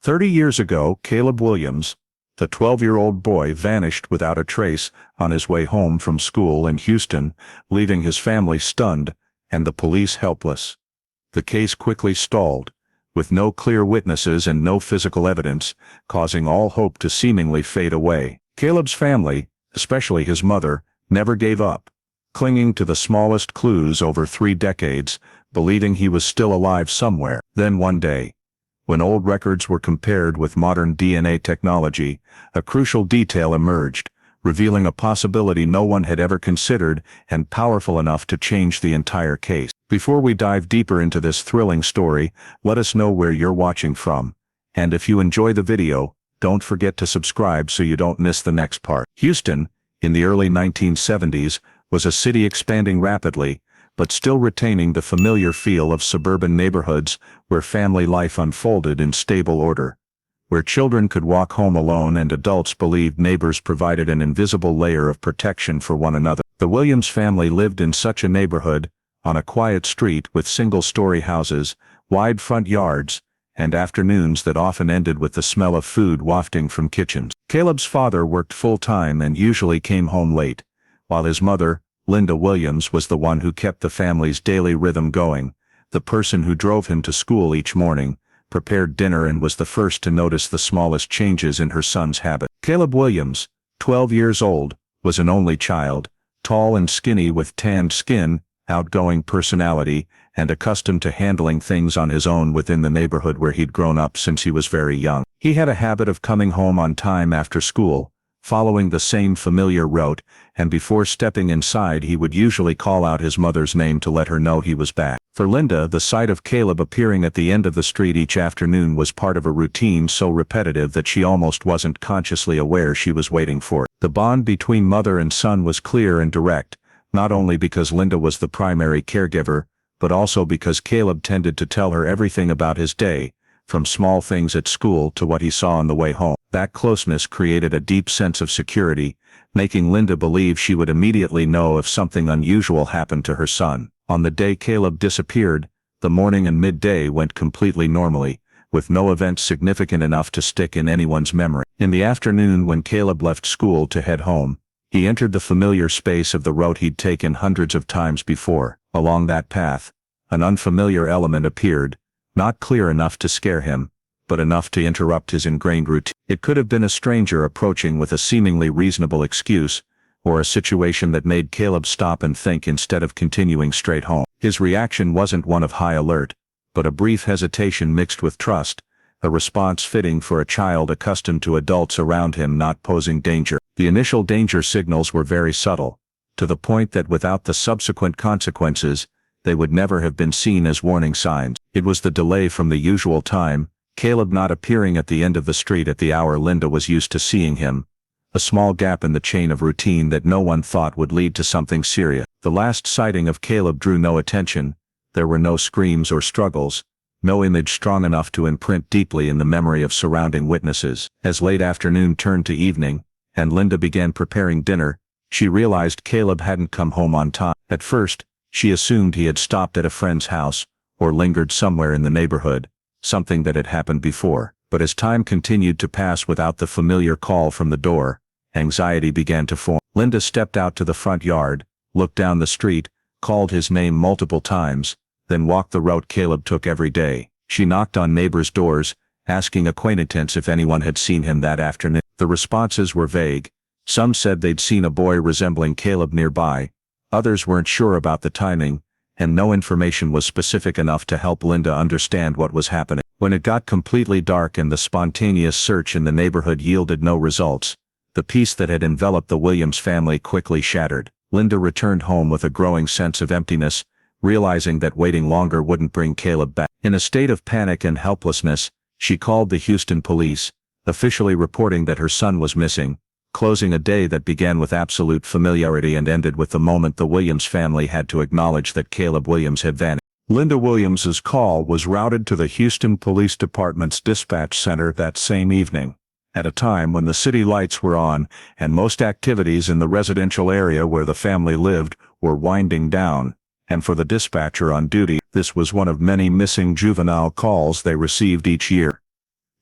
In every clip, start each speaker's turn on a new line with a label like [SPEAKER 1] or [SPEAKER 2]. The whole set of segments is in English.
[SPEAKER 1] 30 years ago, Caleb Williams, the 12-year-old boy, vanished without a trace on his way home from school in Houston, leaving his family stunned and the police helpless. The case quickly stalled, with no clear witnesses and no physical evidence, causing all hope to seemingly fade away. Caleb's family, especially his mother, never gave up, clinging to the smallest clues over 3 decades, believing he was still alive somewhere. Then one day, when old records were compared with modern DNA technology, a crucial detail emerged, revealing a possibility no one had ever considered and powerful enough to change the entire case. Before we dive deeper into this thrilling story, let us know where you're watching from. And if you enjoy the video, don't forget to subscribe so you don't miss the next part. Houston, in the early 1970s, was a city expanding rapidly, but still retaining the familiar feel of suburban neighborhoods where family life unfolded in stable order, where children could walk home alone and adults believed neighbors provided an invisible layer of protection for one another. The Williams family lived in such a neighborhood, on a quiet street with single-story houses, wide front yards, and afternoons that often ended with the smell of food wafting from kitchens. Caleb's father worked full-time and usually came home late, while his mother, Linda Williams, was the one who kept the family's daily rhythm going, the person who drove him to school each morning, prepared dinner, and was the first to notice the smallest changes in her son's habit. Caleb Williams, 12 years old, was an only child, tall and skinny with tanned skin, outgoing personality, and accustomed to handling things on his own within the neighborhood where he'd grown up since he was very young. He had a habit of coming home on time after school, following the same familiar route, and before stepping inside he would usually call out his mother's name to let her know he was back. For Linda, the sight of Caleb appearing at the end of the street each afternoon was part of a routine so repetitive that she almost wasn't consciously aware she was waiting for it. The bond between mother and son was clear and direct, not only because Linda was the primary caregiver, but also because Caleb tended to tell her everything about his day, from small things at school to what he saw on the way home. That closeness created a deep sense of security, making Linda believe she would immediately know if something unusual happened to her son. On the day Caleb disappeared, the morning and midday went completely normally, with no events significant enough to stick in anyone's memory. In the afternoon, when Caleb left school to head home, he entered the familiar space of the route he'd taken hundreds of times before. Along that path, an unfamiliar element appeared, not clear enough to scare him, but enough to interrupt his ingrained routine. It could have been a stranger approaching with a seemingly reasonable excuse, or a situation that made Caleb stop and think instead of continuing straight home. His reaction wasn't one of high alert, but a brief hesitation mixed with trust, a response fitting for a child accustomed to adults around him not posing danger. The initial danger signals were very subtle, to the point that without the subsequent consequences, they would never have been seen as warning signs. It was the delay from the usual time, Caleb not appearing at the end of the street at the hour Linda was used to seeing him, a small gap in the chain of routine that no one thought would lead to something serious. The last sighting of Caleb drew no attention. There were no screams or struggles, no image strong enough to imprint deeply in the memory of surrounding witnesses. As late afternoon turned to evening, and Linda began preparing dinner, she realized Caleb hadn't come home on time. At first, she assumed he had stopped at a friend's house, or lingered somewhere in the neighborhood, something that had happened before. But as time continued to pass without the familiar call from the door, anxiety began to form. Linda stepped out to the front yard, looked down the street, called his name multiple times, then walked the route Caleb took every day. She knocked on neighbors' doors, asking acquaintances if anyone had seen him that afternoon. The responses were vague. Some said they'd seen a boy resembling Caleb nearby, others weren't sure about the timing, and no information was specific enough to help Linda understand what was happening. When it got completely dark and the spontaneous search in the neighborhood yielded no results, the peace that had enveloped the Williams family quickly shattered. Linda returned home with a growing sense of emptiness, realizing that waiting longer wouldn't bring Caleb back. In a state of panic and helplessness, she called the Houston police, officially reporting that her son was missing, closing a day that began with absolute familiarity and ended with the moment the Williams family had to acknowledge that Caleb Williams had vanished. Linda Williams's call was routed to the Houston Police Department's dispatch center that same evening, at a time when the city lights were on and most activities in the residential area where the family lived were winding down. And for the dispatcher on duty, this was one of many missing juvenile calls they received each year.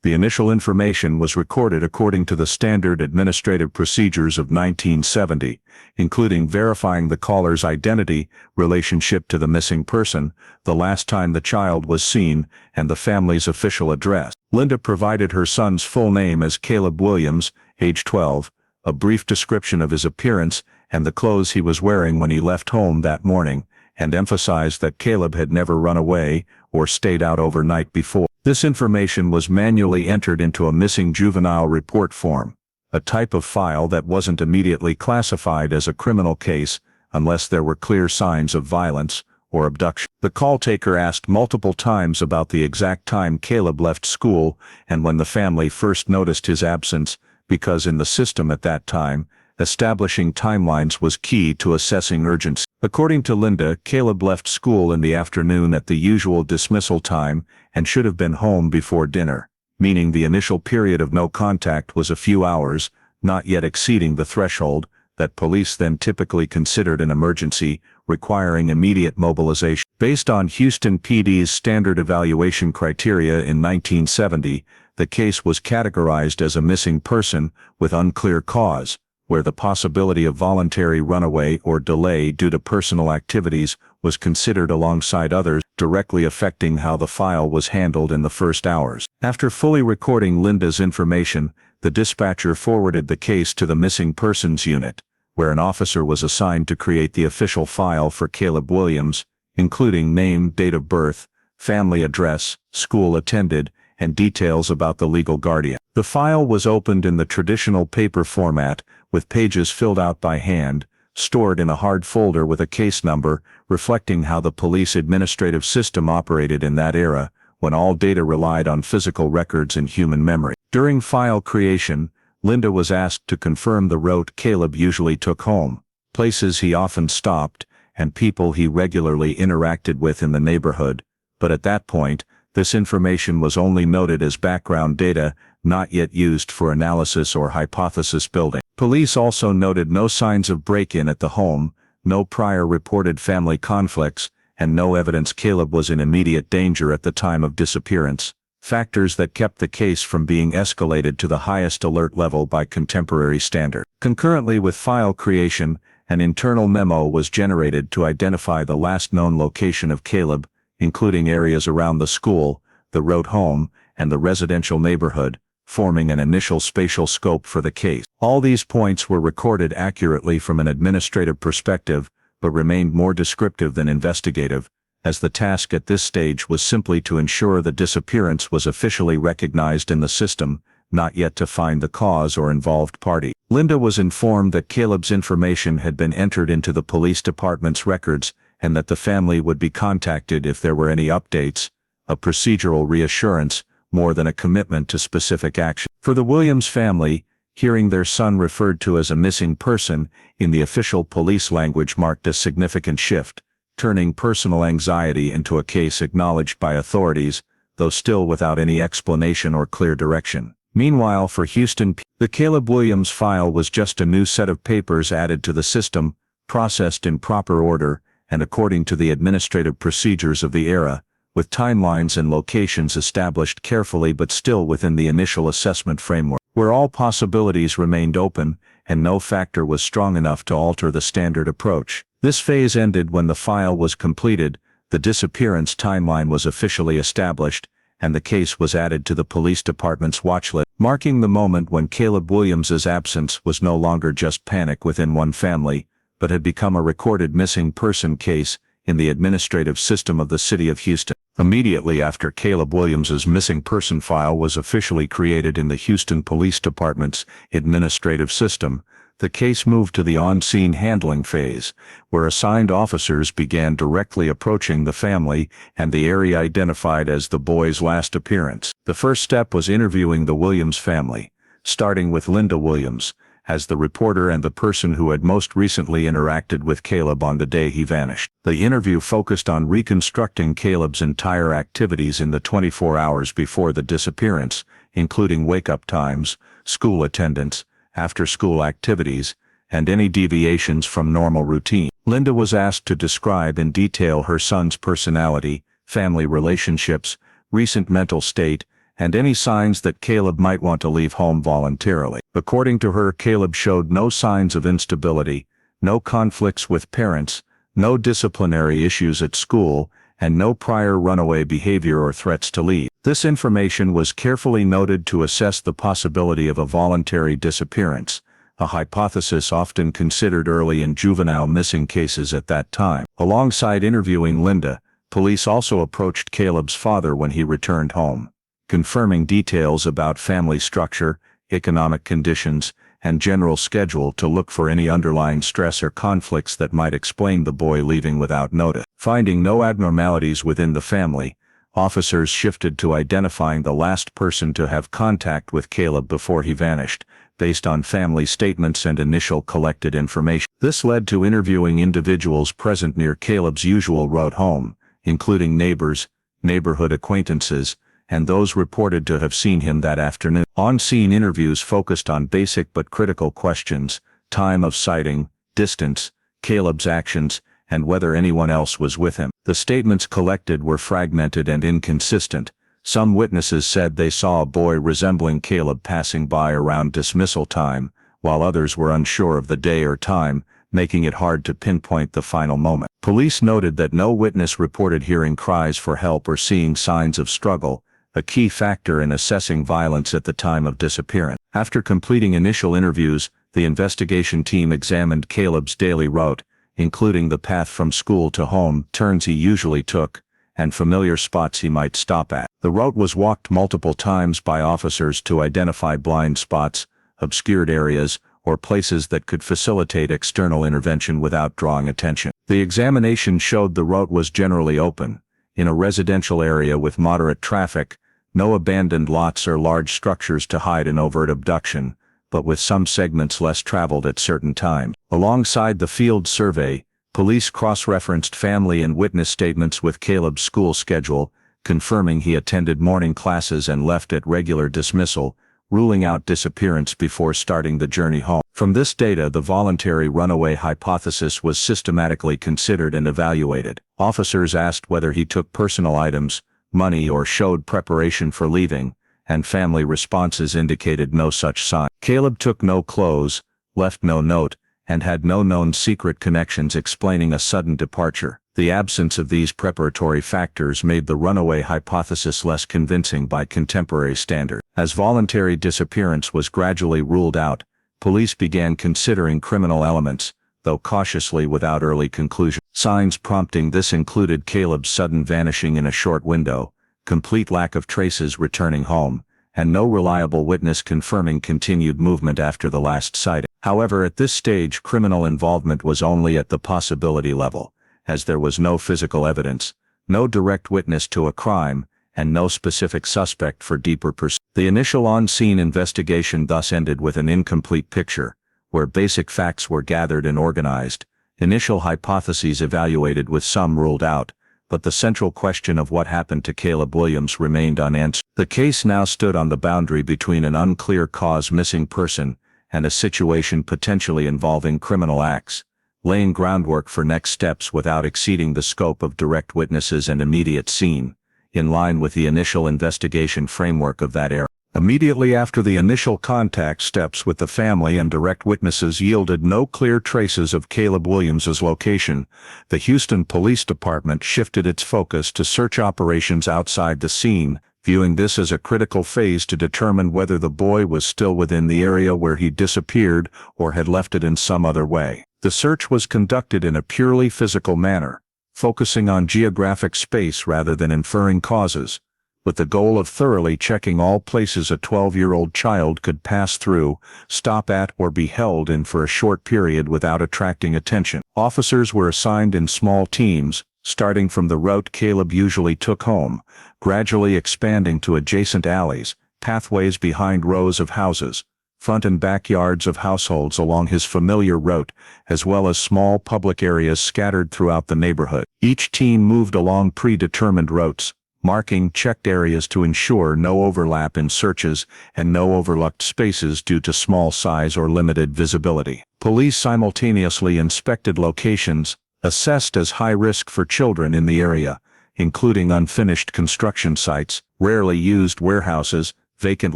[SPEAKER 1] The initial information was recorded according to the standard administrative procedures of 1970, including verifying the caller's identity, relationship to the missing person, the last time the child was seen, and the family's official address. Linda provided her son's full name as Caleb Williams, age 12, a brief description of his appearance and the clothes he was wearing when he left home that morning, and emphasized that Caleb had never run away or stayed out overnight before. This information was manually entered into a missing juvenile report form, a type of file that wasn't immediately classified as a criminal case unless there were clear signs of violence or abduction. The call taker asked multiple times about the exact time Caleb left school and when the family first noticed his absence, because in the system at that time, establishing timelines was key to assessing urgency. According to Linda, Caleb left school in the afternoon at the usual dismissal time and should have been home before dinner, meaning the initial period of no contact was a few hours, not yet exceeding the threshold that police then typically considered an emergency, requiring immediate mobilization. Based on Houston PD's standard evaluation criteria in 1970, the case was categorized as a missing person with unclear cause, where the possibility of voluntary runaway or delay due to personal activities was considered alongside others, directly affecting how the file was handled in the first hours. After fully recording Linda's information, the dispatcher forwarded the case to the Missing Persons Unit, where an officer was assigned to create the official file for Caleb Williams, including name, date of birth, family address, school attended, and details about the legal guardian. The file was opened in the traditional paper format, with pages filled out by hand, stored in a hard folder with a case number, reflecting how the police administrative system operated in that era, when all data relied on physical records and human memory. During file creation, Linda was asked to confirm the route Caleb usually took home, places he often stopped, and people he regularly interacted with in the neighborhood, but at that point, this information was only noted as background data, not yet used for analysis or hypothesis building. Police also noted no signs of break-in at the home, no prior reported family conflicts, and no evidence Caleb was in immediate danger at the time of disappearance, factors that kept the case from being escalated to the highest alert level by contemporary standards. Concurrently with file creation, an internal memo was generated to identify the last known location of Caleb, including areas around the school, the road home, and the residential neighborhood, forming an initial spatial scope for the case. All these points were recorded accurately from an administrative perspective, but remained more descriptive than investigative, as the task at this stage was simply to ensure the disappearance was officially recognized in the system, not yet to find the cause or involved party. Linda was informed that Caleb's information had been entered into the police department's records and that the family would be contacted if there were any updates, a procedural reassurance more than a commitment to specific action. For the Williams family, hearing their son referred to as a missing person in the official police language marked a significant shift, turning personal anxiety into a case acknowledged by authorities, though still without any explanation or clear direction. Meanwhile, for Houston, the Caleb Williams file was just a new set of papers added to the system, processed in proper order, and according to the administrative procedures of the era, with timelines and locations established carefully but still within the initial assessment framework, where all possibilities remained open and no factor was strong enough to alter the standard approach. This phase ended when the file was completed, the disappearance timeline was officially established, and the case was added to the police department's watch list, marking the moment when Caleb Williams's absence was no longer just panic within one family, but had become a recorded missing person case in the administrative system of the city of Houston. Immediately after Caleb Williams's missing person file was officially created in the Houston Police Department's administrative system, the case moved to the on-scene handling phase, where assigned officers began directly approaching the family and the area identified as the boy's last appearance. The first step was interviewing the Williams family, starting with Linda Williams, as the reporter and the person who had most recently interacted with Caleb on the day he vanished. The interview focused on reconstructing Caleb's entire activities in the 24 hours before the disappearance, including wake-up times, school attendance, after-school activities, and any deviations from normal routine. Linda was asked to describe in detail her son's personality, family relationships, recent mental state, and any signs that Caleb might want to leave home voluntarily. According to her, Caleb showed no signs of instability, no conflicts with parents, no disciplinary issues at school, and no prior runaway behavior or threats to leave. This information was carefully noted to assess the possibility of a voluntary disappearance, a hypothesis often considered early in juvenile missing cases at that time. Alongside interviewing Linda, police also approached Caleb's father when he returned home, confirming details about family structure, economic conditions, and general schedule to look for any underlying stress or conflicts that might explain the boy leaving without notice. Finding no abnormalities within the family, officers shifted to identifying the last person to have contact with Caleb before he vanished, based on family statements and initial collected information. This led to interviewing individuals present near Caleb's usual route home, including neighbors, neighborhood acquaintances, and those reported to have seen him that afternoon. On-scene interviews focused on basic but critical questions: time of sighting, distance, Caleb's actions, and whether anyone else was with him. The statements collected were fragmented and inconsistent. Some witnesses said they saw a boy resembling Caleb passing by around dismissal time, while others were unsure of the day or time, making it hard to pinpoint the final moment. Police noted that no witness reported hearing cries for help or seeing signs of struggle, a key factor in assessing violence at the time of disappearance. After completing initial interviews, the investigation team examined Caleb's daily route, including the path from school to home, turns he usually took, and familiar spots he might stop at. The route was walked multiple times by officers to identify blind spots, obscured areas, or places that could facilitate external intervention without drawing attention. The examination showed the route was generally open, in a residential area with moderate traffic, no abandoned lots or large structures to hide an overt abduction, but with some segments less traveled at certain times. Alongside the field survey, police cross-referenced family and witness statements with Caleb's school schedule, confirming he attended morning classes and left at regular dismissal, ruling out disappearance before starting the journey home. From this data, the voluntary runaway hypothesis was systematically considered and evaluated. Officers asked whether he took personal items, money, or showed preparation for leaving, and family responses indicated no such sign. Caleb took no clothes, left no note, and had no known secret connections explaining a sudden departure. The absence of these preparatory factors made the runaway hypothesis less convincing by contemporary standards. As voluntary disappearance was gradually ruled out, police began considering criminal elements, though cautiously without early conclusion. Signs prompting this included Caleb's sudden vanishing in a short window, complete lack of traces returning home, and no reliable witness confirming continued movement after the last sighting. However, at this stage, criminal involvement was only at the possibility level, as there was no physical evidence, no direct witness to a crime, and no specific suspect for deeper pursuit. The initial on-scene investigation thus ended with an incomplete picture, where basic facts were gathered and organized, initial hypotheses evaluated with some ruled out, but the central question of what happened to Caleb Williams remained unanswered. The case now stood on the boundary between an unclear cause missing person and a situation potentially involving criminal acts, laying groundwork for next steps without exceeding the scope of direct witnesses and immediate scene, in line with the initial investigation framework of that era. Immediately after the initial contact, steps with the family and direct witnesses yielded no clear traces of Caleb Williams's location, the Houston Police Department shifted its focus to search operations outside the scene, viewing this as a critical phase to determine whether the boy was still within the area where he disappeared or had left it in some other way. The search was conducted in a purely physical manner, focusing on geographic space rather than inferring causes, with the goal of thoroughly checking all places a 12-year-old child could pass through, stop at, or be held in for a short period without attracting attention. Officers were assigned in small teams, starting from the route Caleb usually took home, gradually expanding to adjacent alleys, pathways behind rows of houses, front and backyards of households along his familiar route, as well as small public areas scattered throughout the neighborhood. Each team moved along predetermined routes, marking checked areas to ensure no overlap in searches and no overlooked spaces due to small size or limited visibility. Police simultaneously inspected locations assessed as high risk for children in the area, including unfinished construction sites, rarely used warehouses, vacant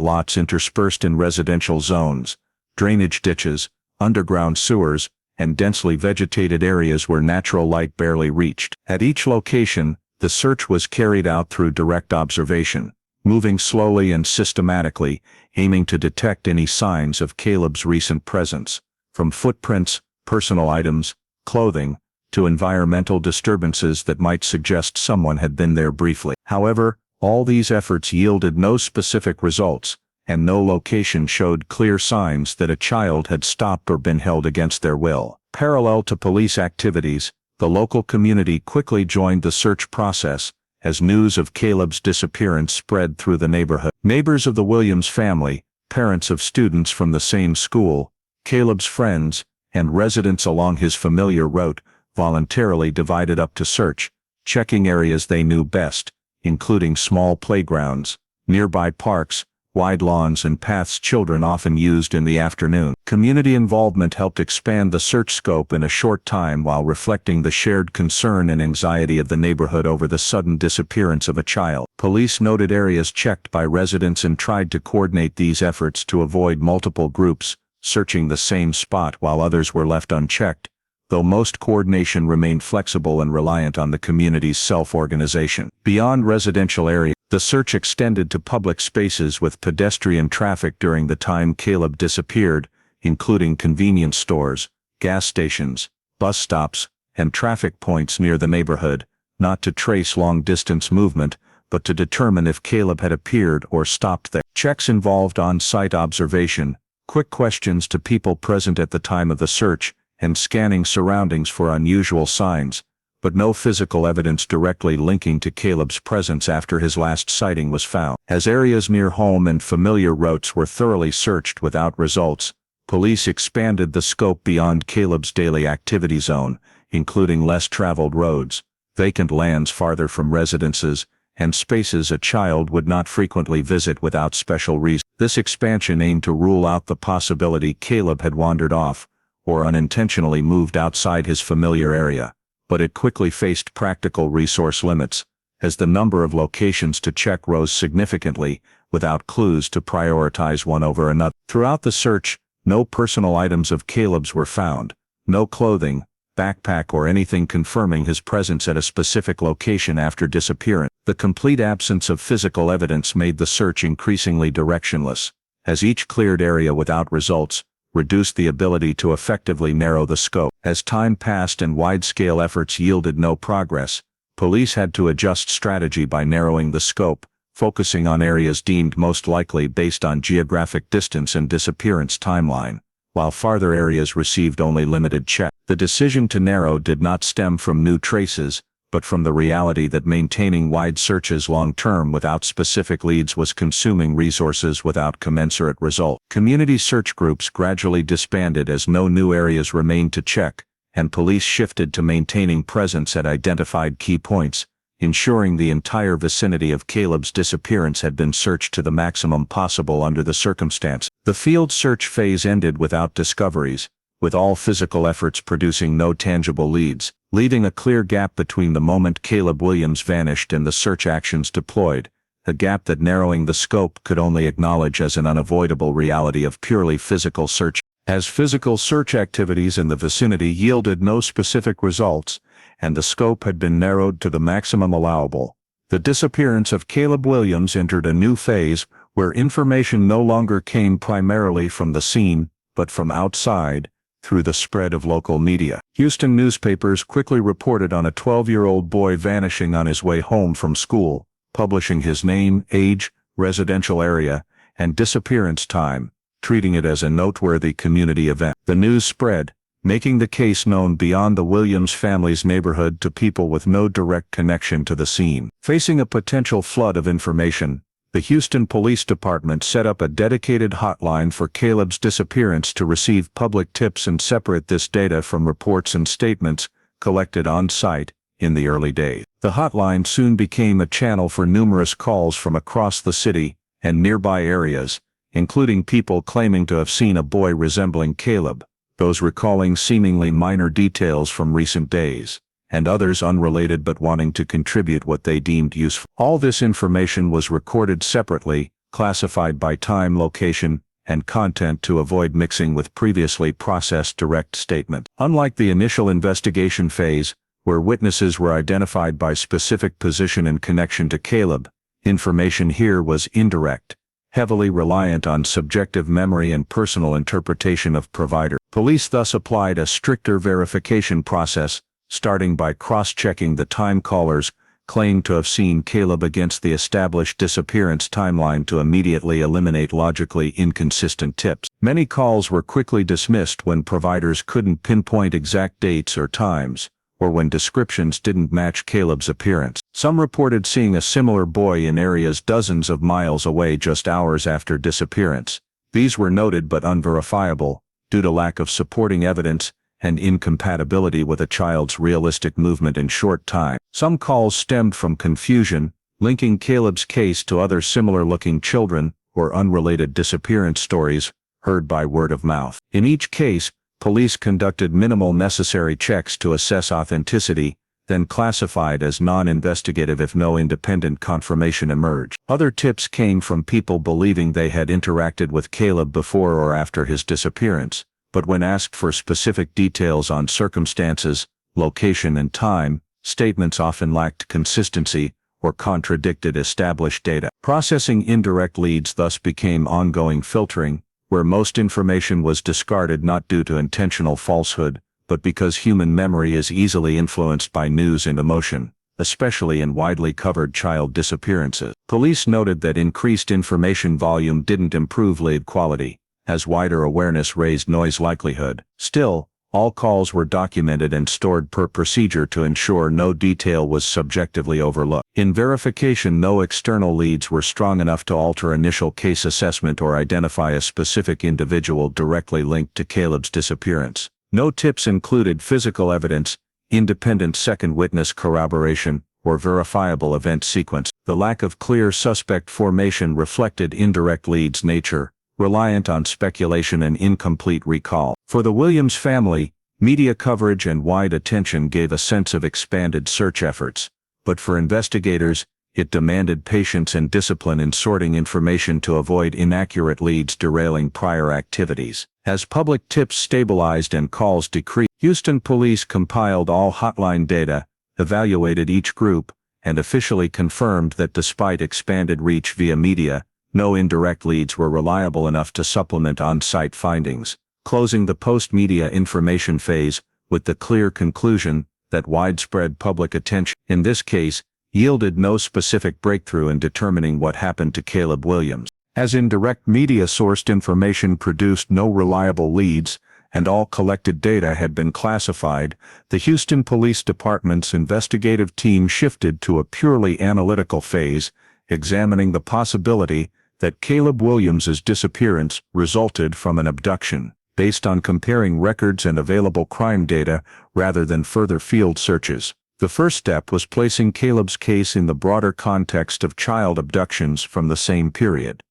[SPEAKER 1] lots interspersed in residential zones, drainage ditches, underground sewers, and densely vegetated areas where natural light barely reached. At each location, the search was carried out through direct observation, moving slowly and systematically, aiming to detect any signs of Caleb's recent presence, from footprints, personal items, clothing, to environmental disturbances that might suggest someone had been there briefly. However, all these efforts yielded no specific results, and no location showed clear signs that a child had stopped or been held against their will. Parallel to police activities, the local community quickly joined the search process, as news of Caleb's disappearance spread through the neighborhood. Neighbors of the Williams family, parents of students from the same school, Caleb's friends, and residents along his familiar route voluntarily divided up to search, checking areas they knew best, including small playgrounds, nearby parks, wide lawns and paths children often used in the afternoon. Community involvement helped expand the search scope in a short time while reflecting the shared concern and anxiety of the neighborhood over the sudden disappearance of a child. Police noted areas checked by residents and tried to coordinate these efforts to avoid multiple groups searching the same spot while others were left unchecked, though most coordination remained flexible and reliant on the community's self-organization. Beyond residential areas, the search extended to public spaces with pedestrian traffic during the time Caleb disappeared, including convenience stores, gas stations, bus stops, and traffic points near the neighborhood, not to trace long-distance movement, but to determine if Caleb had appeared or stopped there. Checks involved on-site observation, quick questions to people present at the time of the search, and scanning surroundings for unusual signs, but no physical evidence directly linking to Caleb's presence after his last sighting was found. As areas near home and familiar routes were thoroughly searched without results, police expanded the scope beyond Caleb's daily activity zone, including less traveled roads, vacant lands farther from residences, and spaces a child would not frequently visit without special reason. This expansion aimed to rule out the possibility Caleb had wandered off, or unintentionally moved outside his familiar area, but it quickly faced practical resource limits, as the number of locations to check rose significantly, without clues to prioritize one over another. Throughout the search, no personal items of Caleb's were found, no clothing, backpack or anything confirming his presence at a specific location after disappearance. The complete absence of physical evidence made the search increasingly directionless, as each cleared area without results reduced the ability to effectively narrow the scope. As time passed and wide-scale efforts yielded no progress, police had to adjust strategy by narrowing the scope, focusing on areas deemed most likely based on geographic distance and disappearance timeline, while farther areas received only limited check. The decision to narrow did not stem from new traces, but from the reality that maintaining wide searches long-term without specific leads was consuming resources without commensurate result. Community search groups gradually disbanded as no new areas remained to check, and police shifted to maintaining presence at identified key points, ensuring the entire vicinity of Caleb's disappearance had been searched to the maximum possible under the circumstance. The field search phase ended without discoveries, with all physical efforts producing no tangible leads, leaving a clear gap between the moment Caleb Williams vanished and the search actions deployed, a gap that narrowing the scope could only acknowledge as an unavoidable reality of purely physical search. As physical search activities in the vicinity yielded no specific results, and the scope had been narrowed to the maximum allowable, the disappearance of Caleb Williams entered a new phase where information no longer came primarily from the scene, but from outside, through the spread of local media. Houston newspapers quickly reported on a 12-year-old boy vanishing on his way home from school, publishing his name, age, residential area, and disappearance time, treating it as a noteworthy community event. The news spread, making the case known beyond the Williams family's neighborhood to people with no direct connection to the scene. Facing a potential flood of information, the Houston Police Department set up a dedicated hotline for Caleb's disappearance to receive public tips and separate this data from reports and statements collected on site in the early days. The hotline soon became a channel for numerous calls from across the city and nearby areas, including people claiming to have seen a boy resembling Caleb, those recalling seemingly minor details from recent days, and others unrelated but wanting to contribute what they deemed useful. All this information was recorded separately, classified by time, location, and content to avoid mixing with previously processed direct statements. Unlike the initial investigation phase, where witnesses were identified by specific position and connection to Caleb, information here was indirect, heavily reliant on subjective memory and personal interpretation of provider. Police thus applied a stricter verification process, starting by cross-checking the time callers claimed to have seen Caleb against the established disappearance timeline to immediately eliminate logically inconsistent tips. Many calls were quickly dismissed when providers couldn't pinpoint exact dates or times, or when descriptions didn't match Caleb's appearance. Some reported seeing a similar boy in areas dozens of miles away just hours after disappearance. These were noted but unverifiable, due to lack of supporting evidence and incompatibility with a child's realistic movement in short time. Some calls stemmed from confusion, linking Caleb's case to other similar-looking children or unrelated disappearance stories heard by word of mouth. In each case, police conducted minimal necessary checks to assess authenticity, then classified as non-investigative if no independent confirmation emerged. Other tips came from people believing they had interacted with Caleb before or after his disappearance, but when asked for specific details on circumstances, location and time, statements often lacked consistency or contradicted established data. Processing indirect leads thus became ongoing filtering, where most information was discarded not due to intentional falsehood, but because human memory is easily influenced by news and emotion, especially in widely covered child disappearances. Police noted that increased information volume didn't improve lead quality, as wider awareness raised noise likelihood. Still, all calls were documented and stored per procedure to ensure no detail was subjectively overlooked. In verification, no external leads were strong enough to alter initial case assessment or identify a specific individual directly linked to Caleb's disappearance. No tips included physical evidence, independent second witness corroboration, or verifiable event sequence. The lack of clear suspect formation reflected indirect leads' nature, reliant on speculation and incomplete recall. For the Williams family, media coverage and wide attention gave a sense of expanded search efforts, but for investigators, it demanded patience and discipline in sorting information to avoid inaccurate leads derailing prior activities. As public tips stabilized and calls decreased, Houston police compiled all hotline data, evaluated each group, and officially confirmed that despite expanded reach via media, no indirect leads were reliable enough to supplement on-site findings, closing the post-media information phase with the clear conclusion that widespread public attention, in this case, yielded no specific breakthrough in determining what happened to Caleb Williams. As indirect media-sourced information produced no reliable leads, and all collected data had been classified, the Houston Police Department's investigative team shifted to a purely analytical phase, examining the possibility that Caleb Williams's disappearance resulted from an abduction, based on comparing records and available crime data rather than further field searches. The first step was placing Caleb's case in the broader context of child abductions from the same period,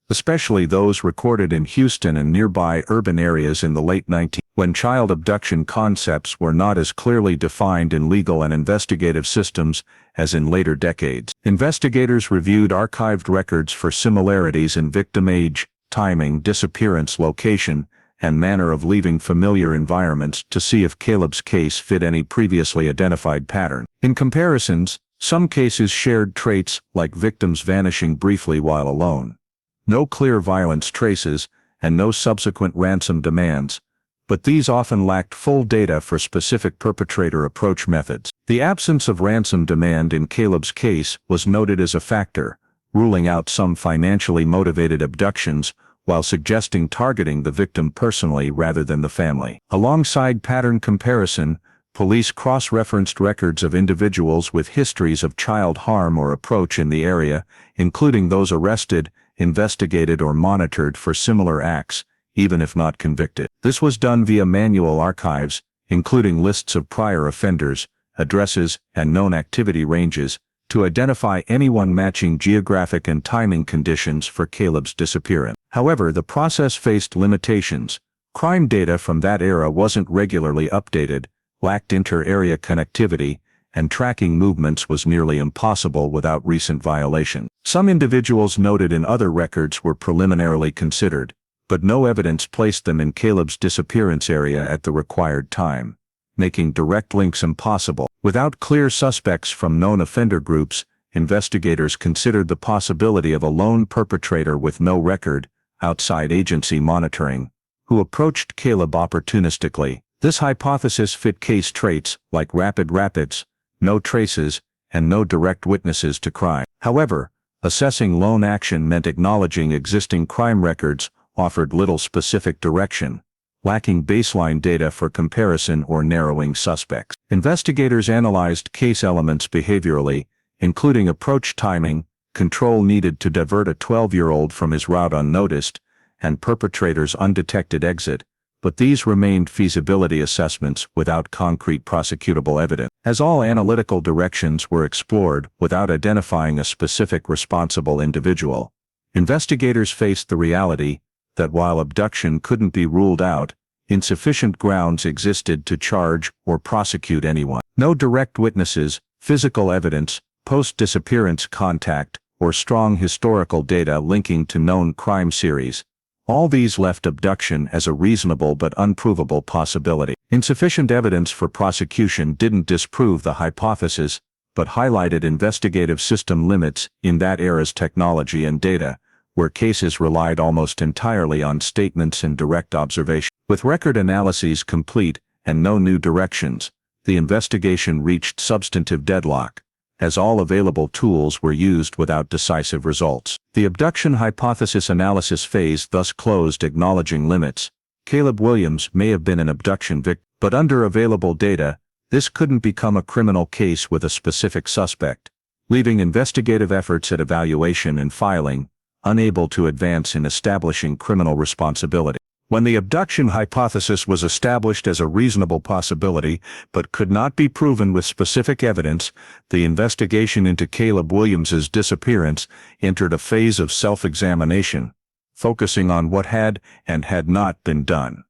[SPEAKER 1] especially those recorded in Houston and nearby urban areas in the late 19th, when child abduction concepts were not as clearly defined in legal and investigative systems as in later decades. Investigators reviewed archived records for similarities in victim age, timing, disappearance, location, and manner of leaving familiar environments to see if Caleb's case fit any previously identified pattern. In comparisons, some cases shared traits like victims vanishing briefly while alone, no clear violence traces, and no subsequent ransom demands, but these often lacked full data for specific perpetrator approach methods. The absence of ransom demand in Caleb's case was noted as a factor, ruling out some financially motivated abductions while suggesting targeting the victim personally rather than the family. Alongside pattern comparison, police cross-referenced records of individuals with histories of child harm or approach in the area, including those arrested, investigated or monitored for similar acts, even if not convicted. This was done via manual archives, including lists of prior offenders, addresses, and known activity ranges, to identify anyone matching geographic and timing conditions for Caleb's disappearance. However, the process faced limitations. Crime data from that era wasn't regularly updated, lacked inter-area connectivity, and tracking movements was nearly impossible without recent violation. Some individuals noted in other records were preliminarily considered, but no evidence placed them in Caleb's disappearance area at the required time, making direct links impossible. Without clear suspects from known offender groups, investigators considered the possibility of a lone perpetrator with no record, outside agency monitoring, who approached Caleb opportunistically. This hypothesis fit case traits like rapid rapids, no traces, and no direct witnesses to crime. However, assessing lone action meant acknowledging existing crime records offered little specific direction, lacking baseline data for comparison or narrowing suspects. Investigators analyzed case elements behaviorally, including approach timing, control needed to divert a 12-year-old from his route unnoticed, and perpetrator's undetected exit, but these remained feasibility assessments without concrete prosecutable evidence. As all analytical directions were explored without identifying a specific responsible individual, investigators faced the reality that while abduction couldn't be ruled out, insufficient grounds existed to charge or prosecute anyone. No direct witnesses, physical evidence, post-disappearance contact, or strong historical data linking to known crime series. All these left abduction as a reasonable but unprovable possibility. Insufficient evidence for prosecution didn't disprove the hypothesis, but highlighted investigative system limits in that era's technology and data, where cases relied almost entirely on statements and direct observation. With record analyses complete and no new directions, the investigation reached substantive deadlock, as all available tools were used without decisive results. The abduction hypothesis analysis phase thus closed, acknowledging limits. Caleb Williams may have been an abduction victim, but under available data, this couldn't become a criminal case with a specific suspect, leaving investigative efforts at evaluation and filing unable to advance in establishing criminal responsibility. When the abduction hypothesis was established as a reasonable possibility but could not be proven with specific evidence, the investigation into Caleb Williams's disappearance entered a phase of self-examination, focusing on what had and had not been done.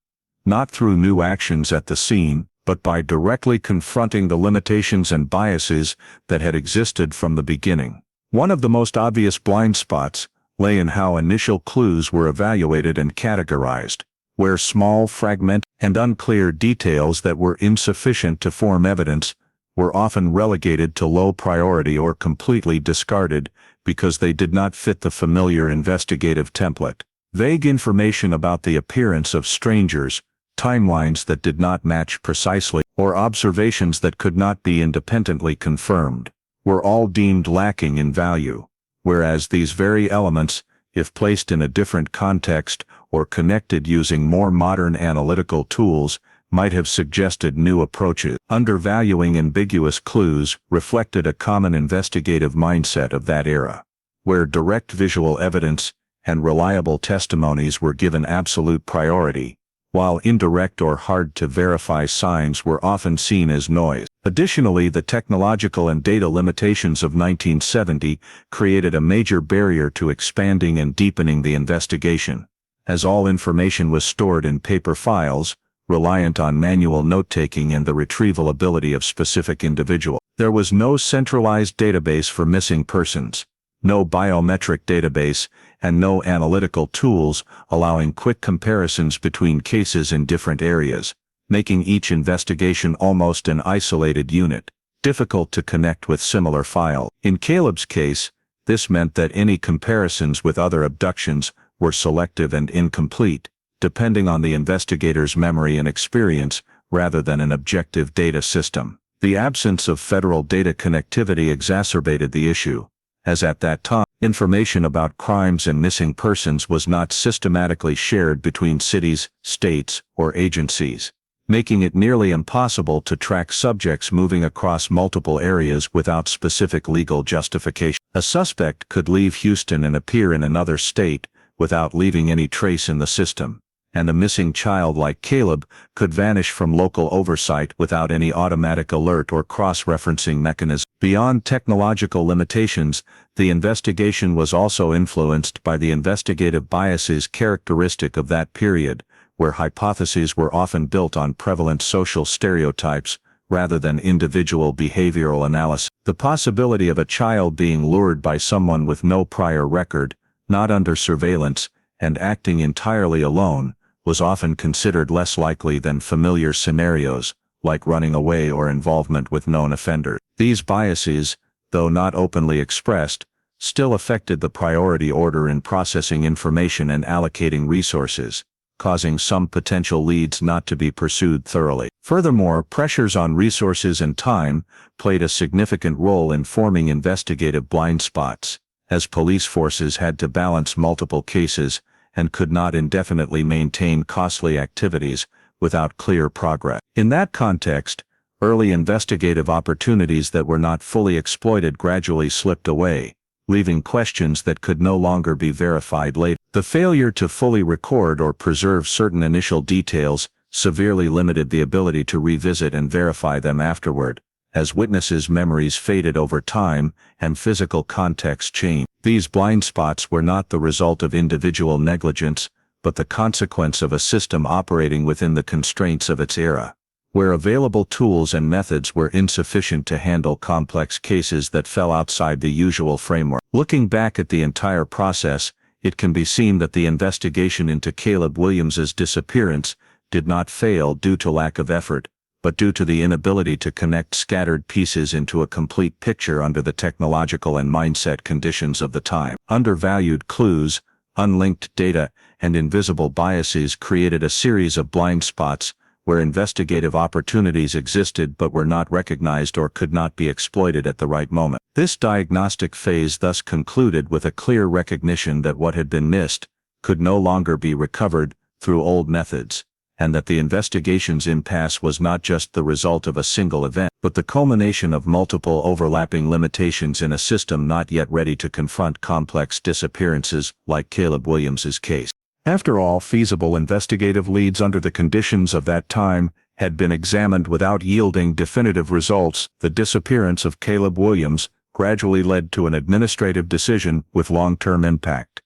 [SPEAKER 1] Not through new actions at the scene, but by directly confronting the limitations and biases that had existed from the beginning. One of the most obvious blind spots lay in how initial clues were evaluated and categorized, where small, fragmented, and unclear details that were insufficient to form evidence were often relegated to low priority or completely discarded because they did not fit the familiar investigative template. Vague information about the appearance of strangers, timelines that did not match precisely, or observations that could not be independently confirmed, were all deemed lacking in value, whereas these very elements, if placed in a different context or connected using more modern analytical tools, might have suggested new approaches. Undervaluing ambiguous clues reflected a common investigative mindset of that era, where direct visual evidence and reliable testimonies were given absolute priority, while indirect or hard-to-verify signs were often seen as noise. Additionally, the technological and data limitations of 1970 created a major barrier to expanding and deepening the investigation, as all information was stored in paper files, reliant on manual note-taking and the retrieval ability of specific individuals. There was no centralized database for missing persons, no biometric database, and no analytical tools allowing quick comparisons between cases in different areas, making each investigation almost an isolated unit, difficult to connect with similar files. In Caleb's case, this meant that any comparisons with other abductions were selective and incomplete, depending on the investigator's memory and experience rather than an objective data system. The absence of federal data connectivity exacerbated the issue, as at that time, information about crimes and missing persons was not systematically shared between cities, states, or agencies, making it nearly impossible to track subjects moving across multiple areas without specific legal justification. A suspect could leave Houston and appear in another state without leaving any trace in the system, and a missing child like Caleb could vanish from local oversight without any automatic alert or cross-referencing mechanism. Beyond technological limitations, the investigation was also influenced by the investigative biases characteristic of that period, where hypotheses were often built on prevalent social stereotypes rather than individual behavioral analysis. The possibility of a child being lured by someone with no prior record, not under surveillance, and acting entirely alone, was often considered less likely than familiar scenarios, like running away or involvement with known offenders. These biases, though not openly expressed, still affected the priority order in processing information and allocating resources, causing some potential leads not to be pursued thoroughly. Furthermore, pressures on resources and time played a significant role in forming investigative blind spots, as police forces had to balance multiple cases and could not indefinitely maintain costly activities without clear progress. In that context, early investigative opportunities that were not fully exploited gradually slipped away, leaving questions that could no longer be verified later. The failure to fully record or preserve certain initial details severely limited the ability to revisit and verify them afterward, as witnesses' memories faded over time and physical context changed. These blind spots were not the result of individual negligence, but the consequence of a system operating within the constraints of its era, where available tools and methods were insufficient to handle complex cases that fell outside the usual framework. Looking back at the entire process, it can be seen that the investigation into Caleb Williams's disappearance did not fail due to lack of effort, but due to the inability to connect scattered pieces into a complete picture under the technological and mindset conditions of the time. Undervalued clues, unlinked data, and invisible biases created a series of blind spots where investigative opportunities existed but were not recognized or could not be exploited at the right moment. This diagnostic phase thus concluded with a clear recognition that what had been missed could no longer be recovered through old methods, and that the investigation's impasse was not just the result of a single event, but the culmination of multiple overlapping limitations in a system not yet ready to confront complex disappearances like Caleb Williams's case. After all feasible investigative leads under the conditions of that time had been examined without yielding definitive results, the disappearance of Caleb Williams gradually led to an administrative decision with long-term impact: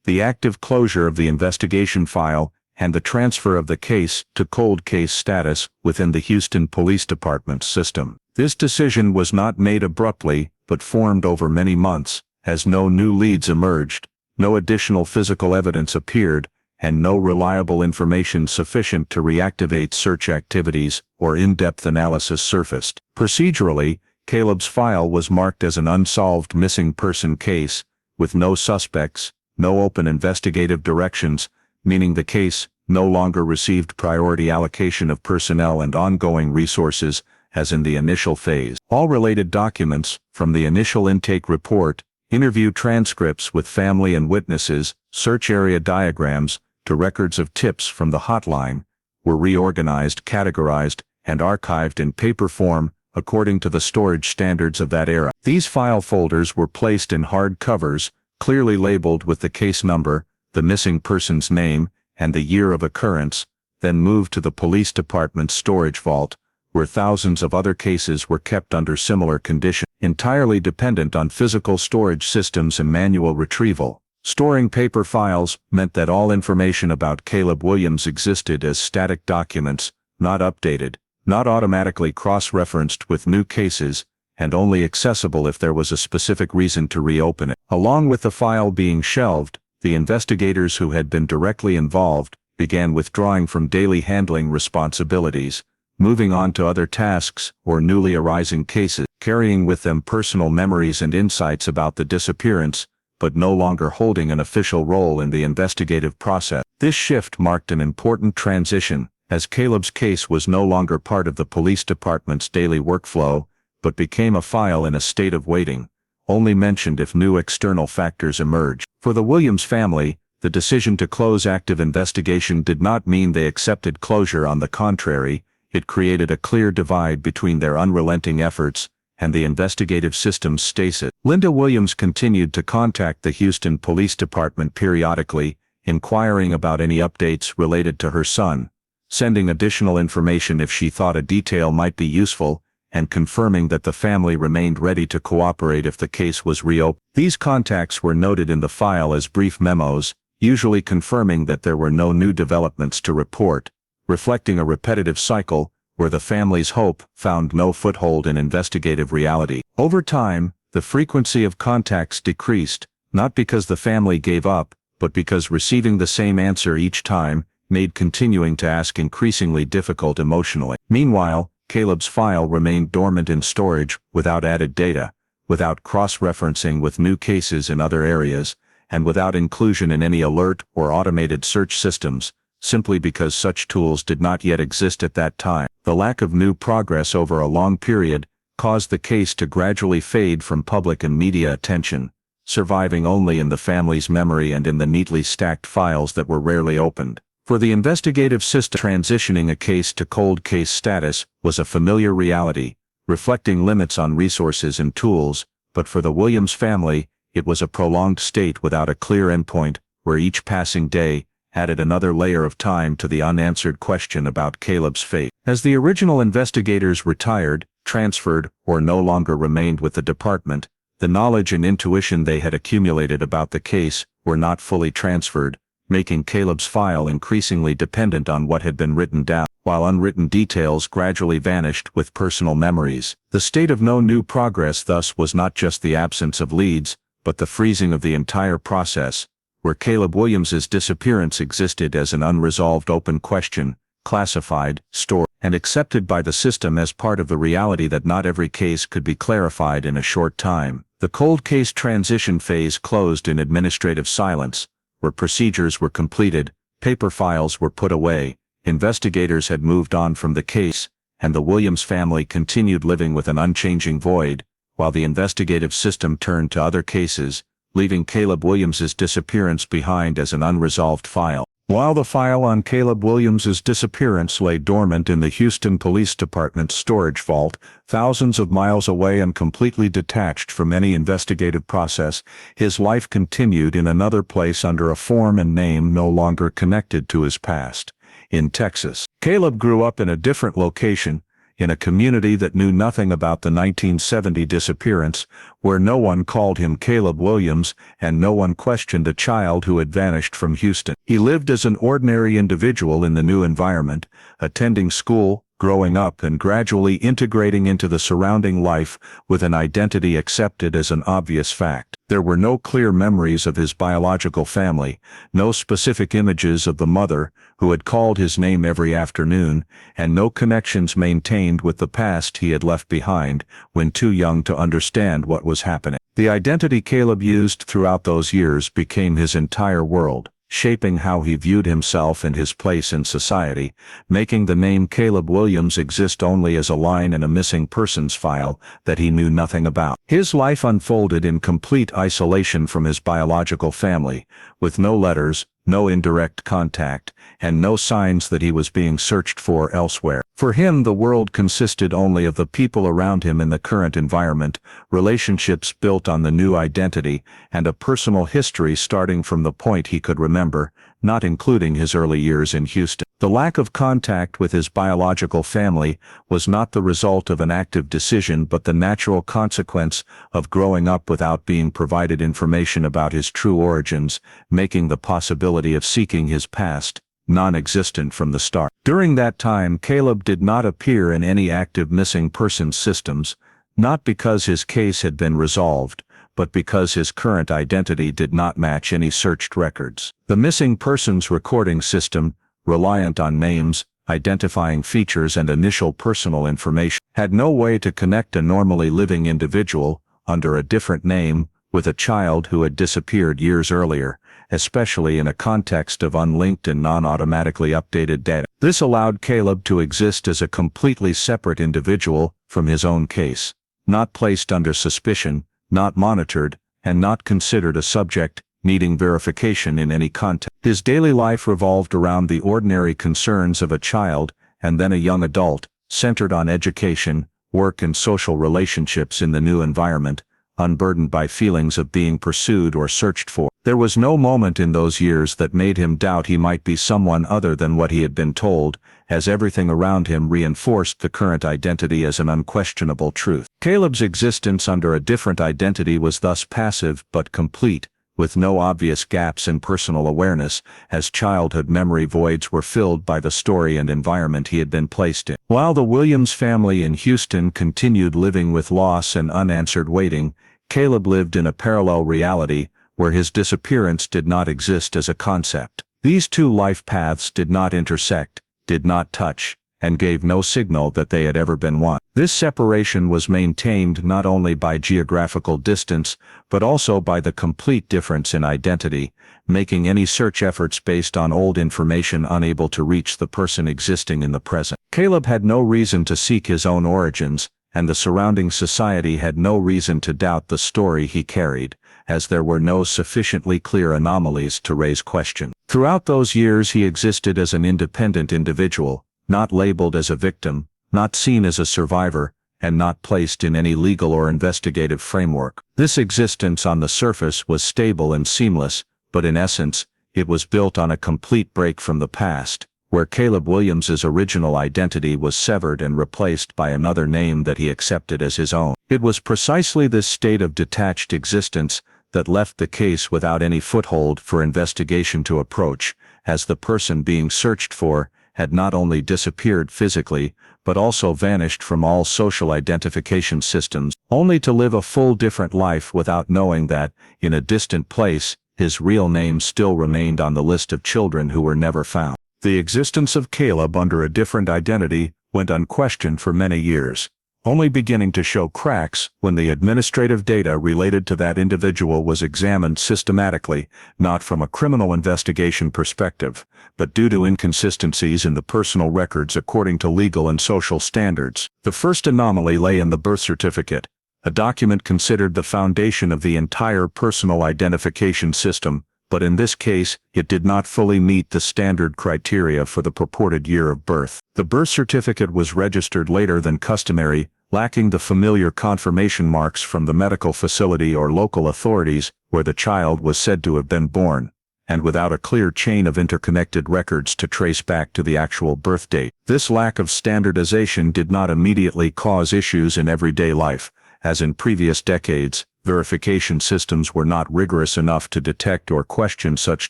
[SPEAKER 1] the active closure of the investigation file and the transfer of the case to cold case status within the Houston Police Department's system. This decision was not made abruptly, but formed over many months, as no new leads emerged, no additional physical evidence appeared, and no reliable information sufficient to reactivate search activities or in-depth analysis surfaced. Procedurally, Caleb's file was marked as an unsolved missing person case, with no suspects, no open investigative directions, meaning the case no longer received priority allocation of personnel and ongoing resources as in the initial phase. All related documents, from the initial intake report, interview transcripts with family and witnesses, search area diagrams, to records of tips from the hotline, were reorganized, categorized, and archived in paper form according to the storage standards of that era. These file folders were placed in hard covers, clearly labeled with the case number, the missing person's name, and the year of occurrence, then moved to the police department's storage vault, where thousands of other cases were kept under similar conditions, entirely dependent on physical storage systems and manual retrieval. Storing paper files meant that all information about Caleb Williams existed as static documents, not updated, not automatically cross-referenced with new cases, and only accessible if there was a specific reason to reopen it. Along with the file being shelved, the investigators who had been directly involved began withdrawing from daily handling responsibilities, moving on to other tasks or newly arising cases, carrying with them personal memories and insights about the disappearance, but no longer holding an official role in the investigative process. This shift marked an important transition, as Caleb's case was no longer part of the police department's daily workflow, but became a file in a state of waiting, only mentioned if new external factors emerged. For the Williams family, the decision to close active investigation did not mean they accepted closure. On the contrary, it created a clear divide between their unrelenting efforts and the investigative system's stasis. Linda Williams continued to contact the Houston Police Department periodically, inquiring about any updates related to her son, sending additional information if she thought a detail might be useful, and confirming that the family remained ready to cooperate if the case was reopened. These contacts were noted in the file as brief memos, usually confirming that there were no new developments to report, reflecting a repetitive cycle where the family's hope found no foothold in investigative reality. Over time, the frequency of contacts decreased, not because the family gave up, but because receiving the same answer each time made continuing to ask increasingly difficult emotionally. Meanwhile, Caleb's file remained dormant in storage without added data, without cross-referencing with new cases in other areas, and without inclusion in any alert or automated search systems, simply because such tools did not yet exist at that time. The lack of new progress over a long period caused the case to gradually fade from public and media attention, surviving only in the family's memory and in the neatly stacked files that were rarely opened. For the investigative system, transitioning a case to cold case status was a familiar reality, reflecting limits on resources and tools, but for the Williams family, it was a prolonged state without a clear endpoint, where each passing day added another layer of time to the unanswered question about Caleb's fate. As the original investigators retired, transferred, or no longer remained with the department, the knowledge and intuition they had accumulated about the case were not fully transferred, making Caleb's file increasingly dependent on what had been written down, while unwritten details gradually vanished with personal memories. The state of no new progress thus was not just the absence of leads, but the freezing of the entire process, where Caleb Williams's disappearance existed as an unresolved open question, classified, stored, and accepted by the system as part of the reality that not every case could be clarified in a short time. The cold case transition phase closed in administrative silence, where procedures were completed, paper files were put away, investigators had moved on from the case, and the Williams family continued living with an unchanging void, while the investigative system turned to other cases, leaving Caleb Williams's disappearance behind as an unresolved file. While the file on Caleb Williams's disappearance lay dormant in the Houston Police Department's storage vault, thousands of miles away and completely detached from any investigative process, his life continued in another place under a form and name no longer connected to his past. In Texas, Caleb grew up in a different location, in a community that knew nothing about the 1970 disappearance, where no one called him Caleb Williams and no one questioned a child who had vanished from Houston. He lived as an ordinary individual in the new environment, attending school, growing up, and gradually integrating into the surrounding life with an identity accepted as an obvious fact. There were no clear memories of his biological family, no specific images of the mother who had called his name every afternoon, and no connections maintained with the past he had left behind when too young to understand what was happening. The identity Caleb used throughout those years became his entire world, shaping how he viewed himself and his place in society, making the name Caleb Williams exist only as a line in a missing persons file that he knew nothing about. His life unfolded in complete isolation from his biological family, with no letters, no indirect contact, and no signs that he was being searched for elsewhere. For him, the world consisted only of the people around him in the current environment, relationships built on the new identity, and a personal history starting from the point he could remember, not including his early years in Houston. The lack of contact with his biological family was not the result of an active decision but the natural consequence of growing up without being provided information about his true origins, making the possibility of seeking his past non-existent from the start. During that time, Caleb did not appear in any active missing persons systems, not because his case had been resolved, but because his current identity did not match any searched records. The missing persons recording system, reliant on names, identifying features and initial personal information, had no way to connect a normally living individual, under a different name, with a child who had disappeared years earlier, especially in a context of unlinked and non-automatically updated data. This allowed Caleb to exist as a completely separate individual from his own case, not placed under suspicion, not monitored, and not considered a subject needing verification in any context. His daily life revolved around the ordinary concerns of a child and then a young adult, centered on education, work and social relationships in the new environment, unburdened by feelings of being pursued or searched for. There was no moment in those years that made him doubt he might be someone other than what he had been told, as everything around him reinforced the current identity as an unquestionable truth. Caleb's existence under a different identity was thus passive but complete, with no obvious gaps in personal awareness, as childhood memory voids were filled by the story and environment he had been placed in. While the Williams family in Houston continued living with loss and unanswered waiting, Caleb lived in a parallel reality where his disappearance did not exist as a concept. These two life paths did not intersect, did not touch, and gave no signal that they had ever been one. This separation was maintained not only by geographical distance, but also by the complete difference in identity, making any search efforts based on old information unable to reach the person existing in the present. Caleb had no reason to seek his own origins, and the surrounding society had no reason to doubt the story he carried, as there were no sufficiently clear anomalies to raise question. Throughout those years he existed as an independent individual, not labeled as a victim, not seen as a survivor, and not placed in any legal or investigative framework. This existence on the surface was stable and seamless, but in essence, it was built on a complete break from the past, where Caleb Williams's original identity was severed and replaced by another name that he accepted as his own. It was precisely this state of detached existence that left the case without any foothold for investigation to approach, as the person being searched for had not only disappeared physically, but also vanished from all social identification systems, only to live a full different life without knowing that, in a distant place, his real name still remained on the list of children who were never found. The existence of Caleb under a different identity went unquestioned for many years, only beginning to show cracks when the administrative data related to that individual was examined systematically, not from a criminal investigation perspective, but due to inconsistencies in the personal records according to legal and social standards. The first anomaly lay in the birth certificate, a document considered the foundation of the entire personal identification system, but in this case, it did not fully meet the standard criteria for the purported year of birth. The birth certificate was registered later than customary, lacking the familiar confirmation marks from the medical facility or local authorities where the child was said to have been born, and without a clear chain of interconnected records to trace back to the actual birth date. This lack of standardization did not immediately cause issues in everyday life, as in previous decades. Verification systems were not rigorous enough to detect or question such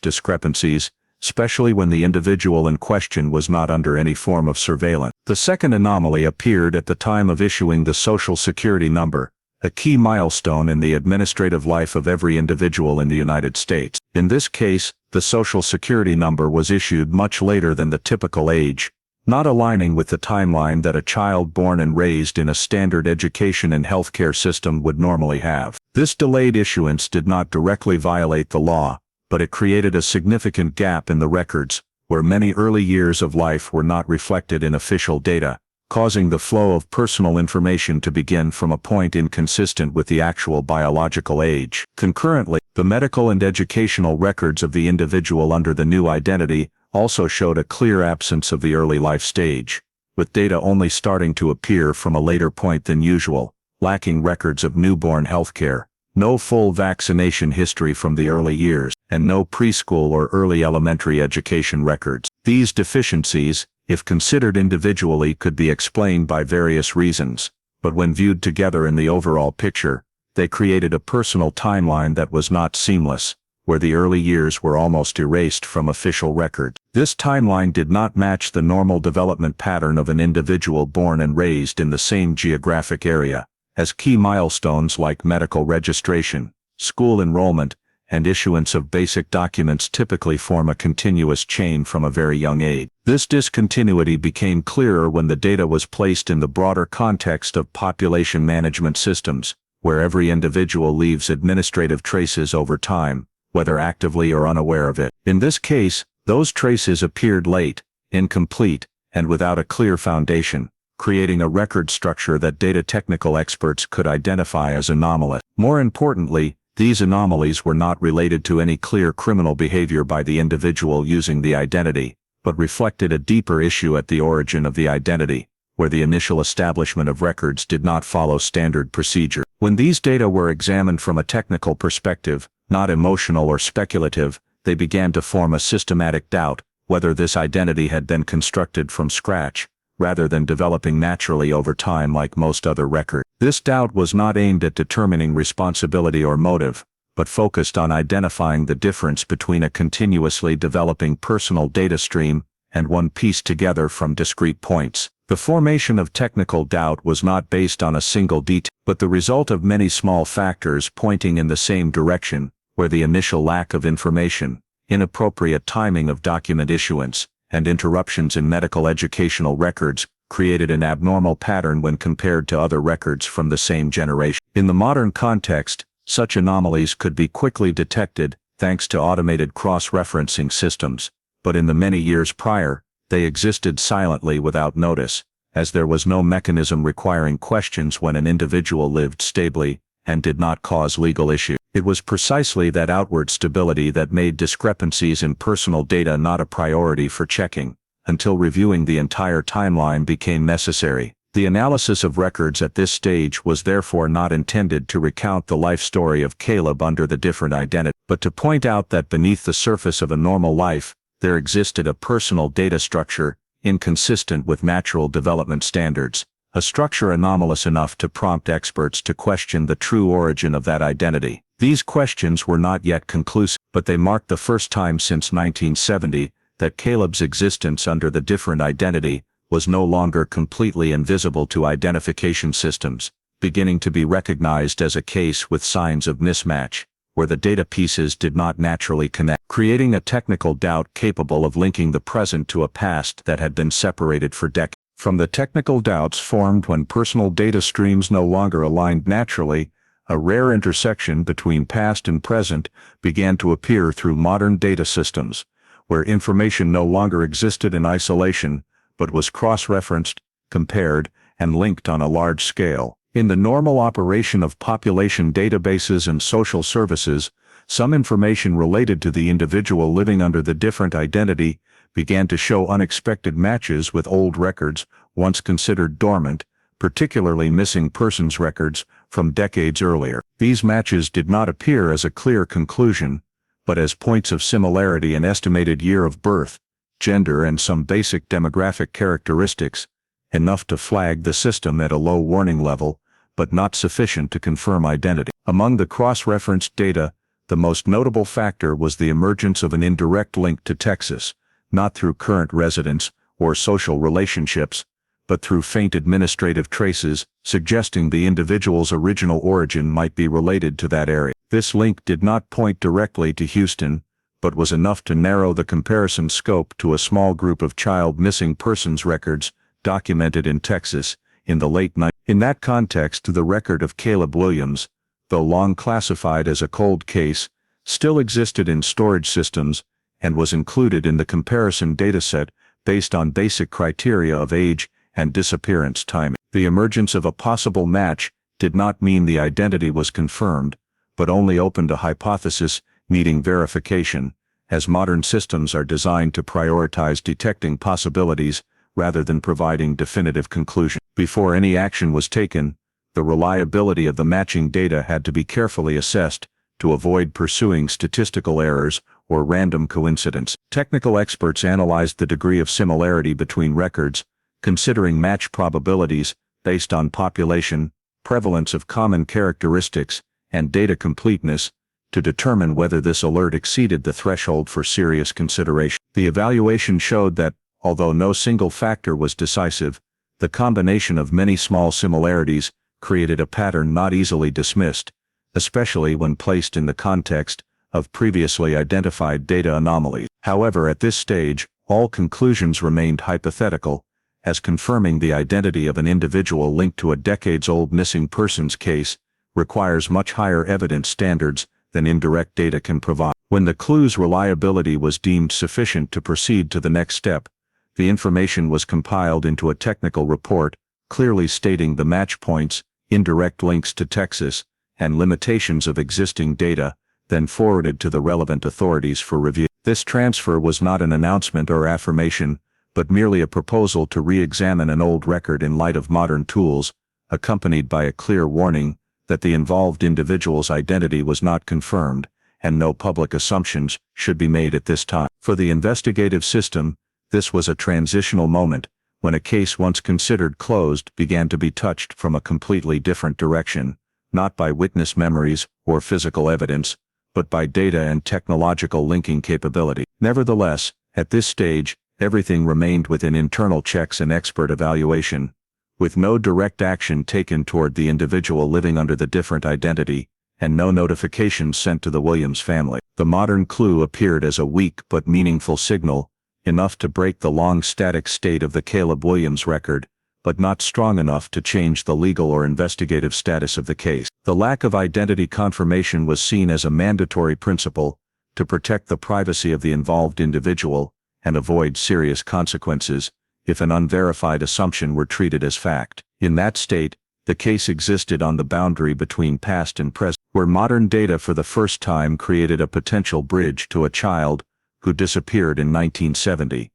[SPEAKER 1] discrepancies, especially when the individual in question was not under any form of surveillance. The second anomaly appeared at the time of issuing the Social Security number, a key milestone in the administrative life of every individual in the United States. In this case, the Social Security number was issued much later than the typical age, not aligning with the timeline that a child born and raised in a standard education and healthcare system would normally have. This delayed issuance did not directly violate the law, but it created a significant gap in the records, where many early years of life were not reflected in official data, causing the flow of personal information to begin from a point inconsistent with the actual biological age. Concurrently, the medical and educational records of the individual under the new identity also showed a clear absence of the early life stage, with data only starting to appear from a later point than usual, lacking records of newborn healthcare, no full vaccination history from the early years, and no preschool or early elementary education records. These deficiencies, if considered individually, could be explained by various reasons, but when viewed together in the overall picture, they created a personal timeline that was not seamless, where the early years were almost erased from official records. This timeline did not match the normal development pattern of an individual born and raised in the same geographic area, as key milestones like medical registration, school enrollment, and issuance of basic documents typically form a continuous chain from a very young age. This discontinuity became clearer when the data was placed in the broader context of population management systems, where every individual leaves administrative traces over time, whether actively or unaware of it. In this case, those traces appeared late, incomplete, and without a clear foundation, creating a record structure that data technical experts could identify as anomalous. More importantly, these anomalies were not related to any clear criminal behavior by the individual using the identity, but reflected a deeper issue at the origin of the identity, where the initial establishment of records did not follow standard procedure. When these data were examined from a technical perspective, not emotional or speculative, they began to form a systematic doubt whether this identity had been constructed from scratch, rather than developing naturally over time like most other records. This doubt was not aimed at determining responsibility or motive, but focused on identifying the difference between a continuously developing personal data stream and one pieced together from discrete points. The formation of technical doubt was not based on a single detail, but the result of many small factors pointing in the same direction, where the initial lack of information, inappropriate timing of document issuance, and interruptions in medical educational records created an abnormal pattern when compared to other records from the same generation. In the modern context, such anomalies could be quickly detected thanks to automated cross-referencing systems, but in the many years prior, they existed silently without notice, as there was no mechanism requiring questions when an individual lived stably and did not cause legal issues. It was precisely that outward stability that made discrepancies in personal data not a priority for checking, until reviewing the entire timeline became necessary. The analysis of records at this stage was therefore not intended to recount the life story of Caleb under the different identity, but to point out that beneath the surface of a normal life, there existed a personal data structure inconsistent with natural development standards, a structure anomalous enough to prompt experts to question the true origin of that identity. These questions were not yet conclusive, but they marked the first time since 1970 that Caleb's existence under the different identity was no longer completely invisible to identification systems, beginning to be recognized as a case with signs of mismatch, where the data pieces did not naturally connect, creating a technical doubt capable of linking the present to a past that had been separated for decades. From the technical doubts formed when personal data streams no longer aligned naturally, a rare intersection between past and present began to appear through modern data systems, where information no longer existed in isolation, but was cross-referenced, compared, and linked on a large scale. In the normal operation of population databases and social services, some information related to the individual living under the different identity began to show unexpected matches with old records once considered dormant, particularly missing persons records from decades earlier. These matches did not appear as a clear conclusion, but as points of similarity in estimated year of birth, gender, and some basic demographic characteristics, enough to flag the system at a low warning level, but not sufficient to confirm identity. Among the cross-referenced data, the most notable factor was the emergence of an indirect link to Texas, not through current residence or social relationships, but through faint administrative traces suggesting the individual's original origin might be related to that area. This link did not point directly to Houston, but was enough to narrow the comparison scope to a small group of child missing persons records documented in Texas in the late 90s. In that context, the record of Caleb Williams, though long classified as a cold case, still existed in storage systems and was included in the comparison dataset based on basic criteria of age and disappearance timing. The emergence of a possible match did not mean the identity was confirmed, but only opened a hypothesis needing verification, as modern systems are designed to prioritize detecting possibilities rather than providing definitive conclusions. Before any action was taken, the reliability of the matching data had to be carefully assessed to avoid pursuing statistical errors or random coincidence. Technical experts analyzed the degree of similarity between records, considering match probabilities based on population, prevalence of common characteristics, and data completeness, to determine whether this alert exceeded the threshold for serious consideration. The evaluation showed that, although no single factor was decisive, the combination of many small similarities created a pattern not easily dismissed, especially when placed in the context of previously identified data anomalies. However, at this stage, all conclusions remained hypothetical, as confirming the identity of an individual linked to a decades-old missing persons case requires much higher evidence standards than indirect data can provide. When the clue's reliability was deemed sufficient to proceed to the next step, the information was compiled into a technical report, clearly stating the match points, indirect links to Texas, and limitations of existing data, then forwarded to the relevant authorities for review. This transfer was not an announcement or affirmation, but merely a proposal to re-examine an old record in light of modern tools, accompanied by a clear warning that the involved individual's identity was not confirmed, and no public assumptions should be made at this time. For the investigative system, this was a transitional moment, when a case once considered closed began to be touched from a completely different direction, not by witness memories or physical evidence, but by data and technological linking capability. Nevertheless, at this stage, everything remained within internal checks and expert evaluation, with no direct action taken toward the individual living under the different identity, and no notifications sent to the Williams family. The modern clue appeared as a weak but meaningful signal, enough to break the long static state of the Caleb Williams record, but not strong enough to change the legal or investigative status of the case. The lack of identity confirmation was seen as a mandatory principle to protect the privacy of the involved individual and avoid serious consequences if an unverified assumption were treated as fact. In that state, the case existed on the boundary between past and present, where modern data for the first time created a potential bridge to a child who disappeared in 1970.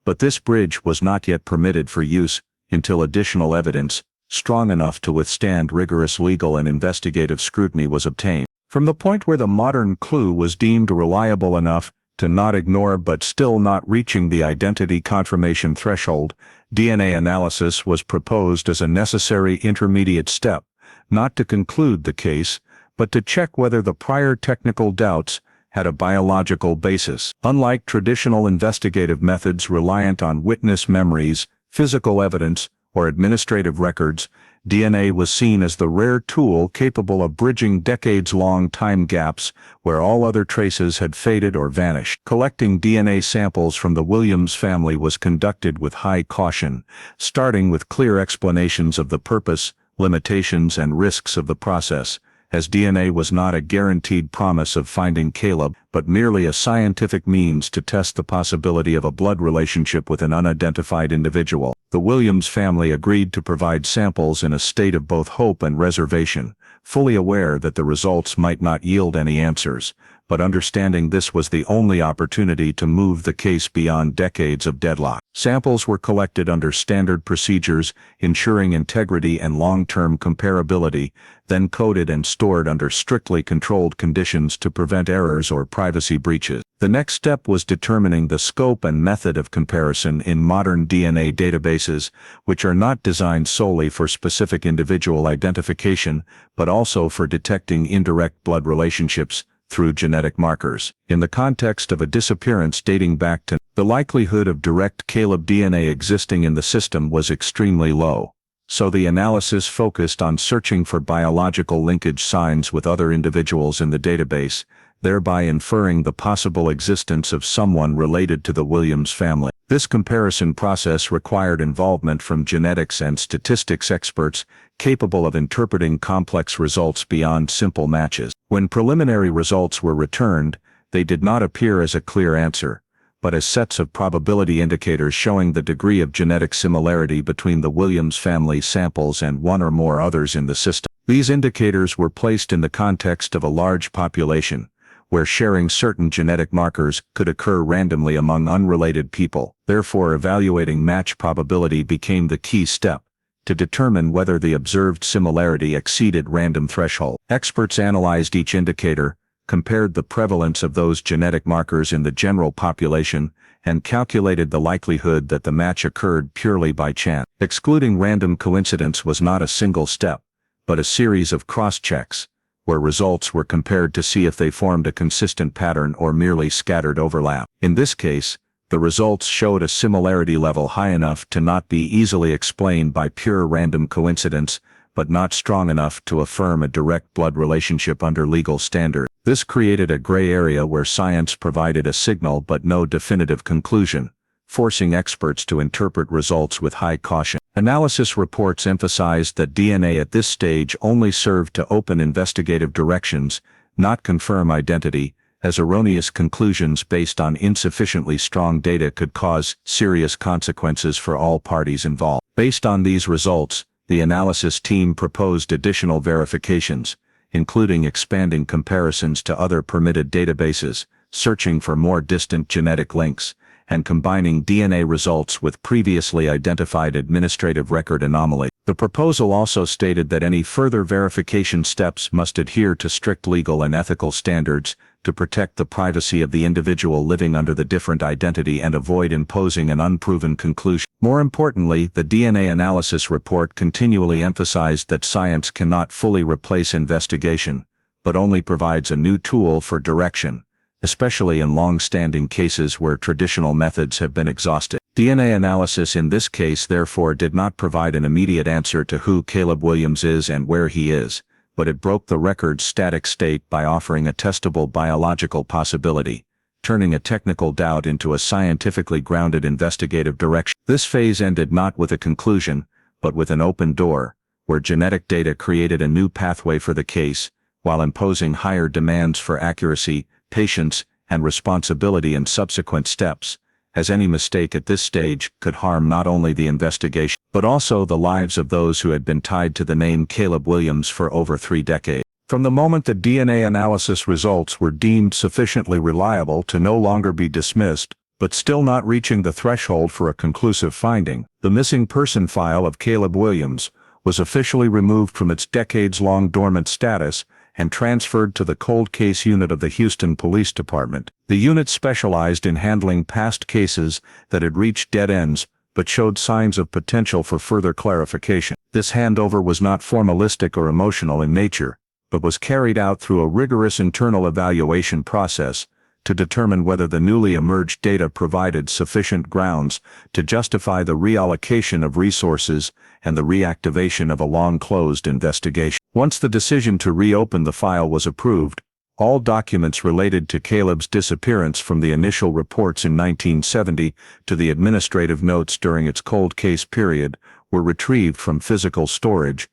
[SPEAKER 1] But this bridge was not yet permitted for use until additional evidence, strong enough to withstand rigorous legal and investigative scrutiny, was obtained. From the point where the modern clue was deemed reliable enough to not ignore but still not reaching the identity confirmation threshold, DNA analysis was proposed as a necessary intermediate step, not to conclude the case, but to check whether the prior technical doubts had a biological basis. Unlike traditional investigative methods reliant on witness memories, physical evidence, or administrative records, DNA was seen as the rare tool capable of bridging decades-long time gaps where all other traces had faded or vanished. Collecting DNA samples from the Williams family was conducted with high caution, starting with clear explanations of the purpose, limitations, and risks of the process, as DNA was not a guaranteed promise of finding Caleb, but merely a scientific means to test the possibility of a blood relationship with an unidentified individual. The Williams family agreed to provide samples in a state of both hope and reservation, fully aware that the results might not yield any answers, but understanding this was the only opportunity to move the case beyond decades of deadlock. Samples were collected under standard procedures, ensuring integrity and long-term comparability, then coded and stored under strictly controlled conditions to prevent errors or privacy breaches. The next step was determining the scope and method of comparison in modern DNA databases, which are not designed solely for specific individual identification, but also for detecting indirect blood relationships through genetic markers. In the context of a disappearance dating back to, the likelihood of direct Caleb DNA existing in the system was extremely low, so the analysis focused on searching for biological linkage signs with other individuals in the database, thereby inferring the possible existence of someone related to the Williams family. This comparison process required involvement from genetics and statistics experts capable of interpreting complex results beyond simple matches. When preliminary results were returned, they did not appear as a clear answer, but as sets of probability indicators showing the degree of genetic similarity between the Williams family samples and one or more others in the system. These indicators were placed in the context of a large population, where sharing certain genetic markers could occur randomly among unrelated people. Therefore, evaluating match probability became the key step to determine whether the observed similarity exceeded random threshold. Experts analyzed each indicator, compared the prevalence of those genetic markers in the general population, and calculated the likelihood that the match occurred purely by chance. Excluding random coincidence was not a single step, but a series of cross-checks, where results were compared to see if they formed a consistent pattern or merely scattered overlap. In this case, the results showed a similarity level high enough to not be easily explained by pure random coincidence, but not strong enough to affirm a direct blood relationship under legal standards. This created a gray area where science provided a signal but no definitive conclusion, forcing experts to interpret results with high caution. Analysis reports emphasized that DNA at this stage only served to open investigative directions, not confirm identity, as erroneous conclusions based on insufficiently strong data could cause serious consequences for all parties involved. Based on these results, the analysis team proposed additional verifications, including expanding comparisons to other permitted databases, searching for more distant genetic links, and combining DNA results with previously identified administrative record anomalies. The proposal also stated that any further verification steps must adhere to strict legal and ethical standards to protect the privacy of the individual living under the different identity and avoid imposing an unproven conclusion. More importantly, the DNA analysis report continually emphasized that science cannot fully replace investigation, but only provides a new tool for direction, especially in long-standing cases where traditional methods have been exhausted. DNA analysis in this case therefore did not provide an immediate answer to who Caleb Williams is and where he is, but it broke the record's static state by offering a testable biological possibility, turning a technical doubt into a scientifically grounded investigative direction. This phase ended not with a conclusion, but with an open door, where genetic data created a new pathway for the case, while imposing higher demands for accuracy, patience, and responsibility in subsequent steps, as any mistake at this stage could harm not only the investigation, but also the lives of those who had been tied to the name Caleb Williams for over 3 decades. From the moment the DNA analysis results were deemed sufficiently reliable to no longer be dismissed, but still not reaching the threshold for a conclusive finding, the missing person file of Caleb Williams was officially removed from its decades-long dormant status and transferred to the Cold Case Unit of the Houston Police Department. The unit specialized in handling past cases that had reached dead ends but showed signs of potential for further clarification. This handover was not formalistic or emotional in nature, but was carried out through a rigorous internal evaluation process to determine whether the newly emerged data provided sufficient grounds to justify the reallocation of resources and the reactivation of a long-closed investigation. Once the decision to reopen the file was approved, all documents related to Caleb's disappearance from the initial reports in 1970 to the administrative notes during its cold case period were retrieved from physical storage,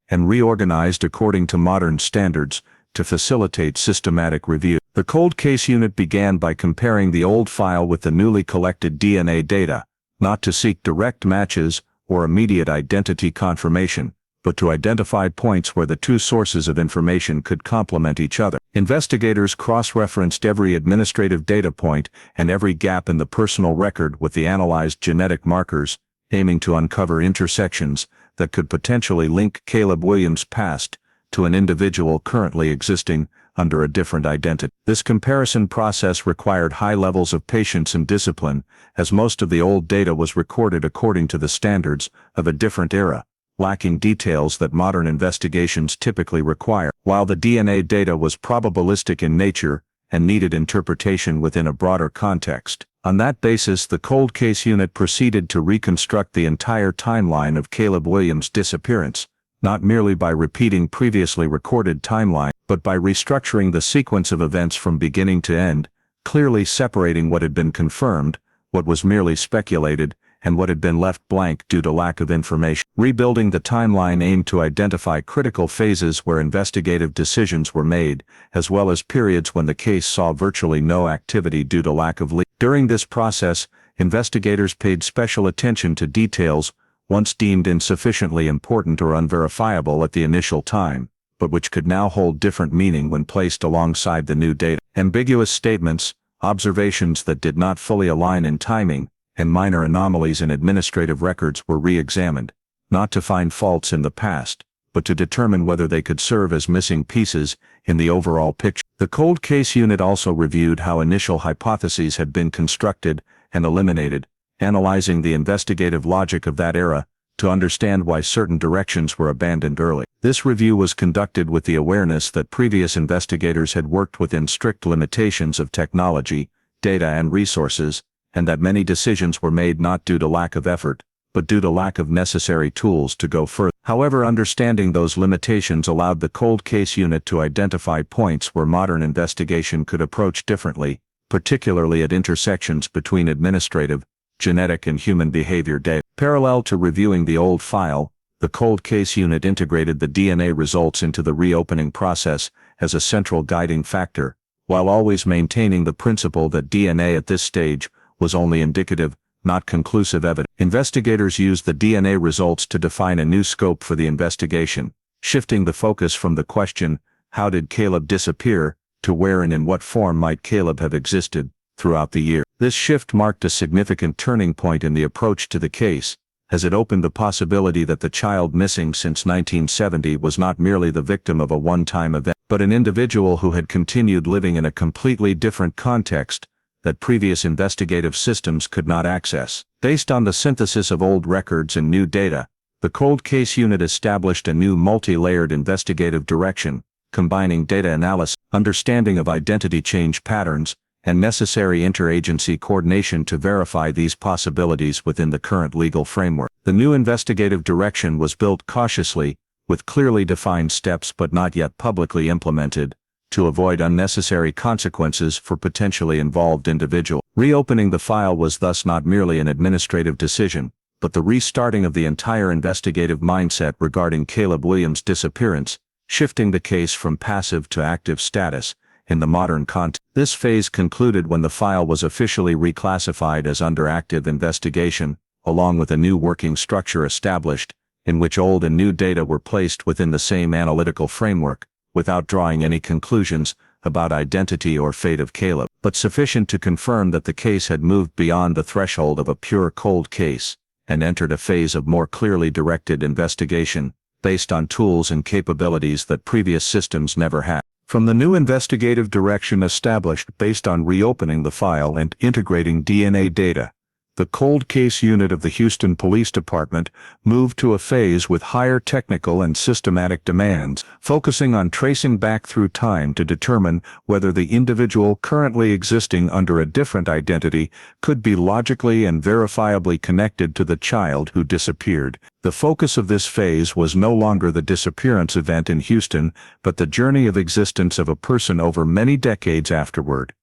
[SPEAKER 1] and reorganized according to modern standards to facilitate systematic review. The Cold Case Unit began by comparing the old file with the newly collected DNA data, not to seek direct matches or immediate identity confirmation, but to identify points where the two sources of information could complement each other. Investigators cross-referenced every administrative data point and every gap in the personal record with the analyzed genetic markers, aiming to uncover intersections that could potentially link Caleb Williams' past to an individual currently existing under a different identity. This comparison process required high levels of patience and discipline, as most of the old data was recorded according to the standards of a different era, lacking details that modern investigations typically require. While the DNA data was probabilistic in nature and needed interpretation within a broader context, on that basis the Cold Case Unit proceeded to reconstruct the entire timeline of Caleb Williams' disappearance, not merely by repeating previously recorded timeline, but by restructuring the sequence of events from beginning to end, clearly separating what had been confirmed, what was merely speculated, and what had been left blank due to lack of information. Rebuilding the timeline aimed to identify critical phases where investigative decisions were made, as well as periods when the case saw virtually no activity due to lack of leads. During this process, investigators paid special attention to details once deemed insufficiently important or unverifiable at the initial time, but which could now hold different meaning when placed alongside the new data. Ambiguous statements, observations that did not fully align in timing, and minor anomalies in administrative records were re-examined, not to find faults in the past, but to determine whether they could serve as missing pieces in the overall picture. The Cold Case Unit also reviewed how initial hypotheses had been constructed and eliminated, analyzing the investigative logic of that era to understand why certain directions were abandoned early. This review was conducted with the awareness that previous investigators had worked within strict limitations of technology, data and resources, and that many decisions were made not due to lack of effort, but due to lack of necessary tools to go further. However, understanding those limitations allowed the Cold Case Unit to identify points where modern investigation could approach differently, particularly at intersections between administrative, genetic and human behavior data. Parallel to reviewing the old file, the Cold Case Unit integrated the DNA results into the reopening process as a central guiding factor, while always maintaining the principle that DNA at this stage was only indicative, not conclusive evidence. Investigators used the DNA results to define a new scope for the investigation, shifting the focus from the question, "How did Caleb disappear?" to where and in what form might Caleb have existed throughout the year. This shift marked a significant turning point in the approach to the case, as it opened the possibility that the child missing since 1970 was not merely the victim of a one-time event, but an individual who had continued living in a completely different context that previous investigative systems could not access. Based on the synthesis of old records and new data, the Cold Case Unit established a new multi-layered investigative direction, combining data analysis, understanding of identity change patterns, and necessary interagency coordination to verify these possibilities within the current legal framework. The new investigative direction was built cautiously, with clearly defined steps but not yet publicly implemented, to avoid unnecessary consequences for potentially involved individuals. Reopening the file was thus not merely an administrative decision, but the restarting of the entire investigative mindset regarding Caleb Williams' disappearance, shifting the case from passive to active status in the modern context. This phase concluded when the file was officially reclassified as under active investigation, along with a new working structure established, in which old and new data were placed within the same analytical framework, without drawing any conclusions about identity or fate of Caleb, but sufficient to confirm that the case had moved beyond the threshold of a pure cold case, and entered a phase of more clearly directed investigation, based on tools and capabilities that previous systems never had. From the new investigative direction established based on reopening the file and integrating DNA data, the cold case unit of the Houston Police Department moved to a phase with higher technical and systematic demands, focusing on tracing back through time to determine whether the individual currently existing under a different identity could be logically and verifiably connected to the child who disappeared. The focus of this phase was no longer the disappearance event in Houston, but the journey of existence of a person over many decades afterward,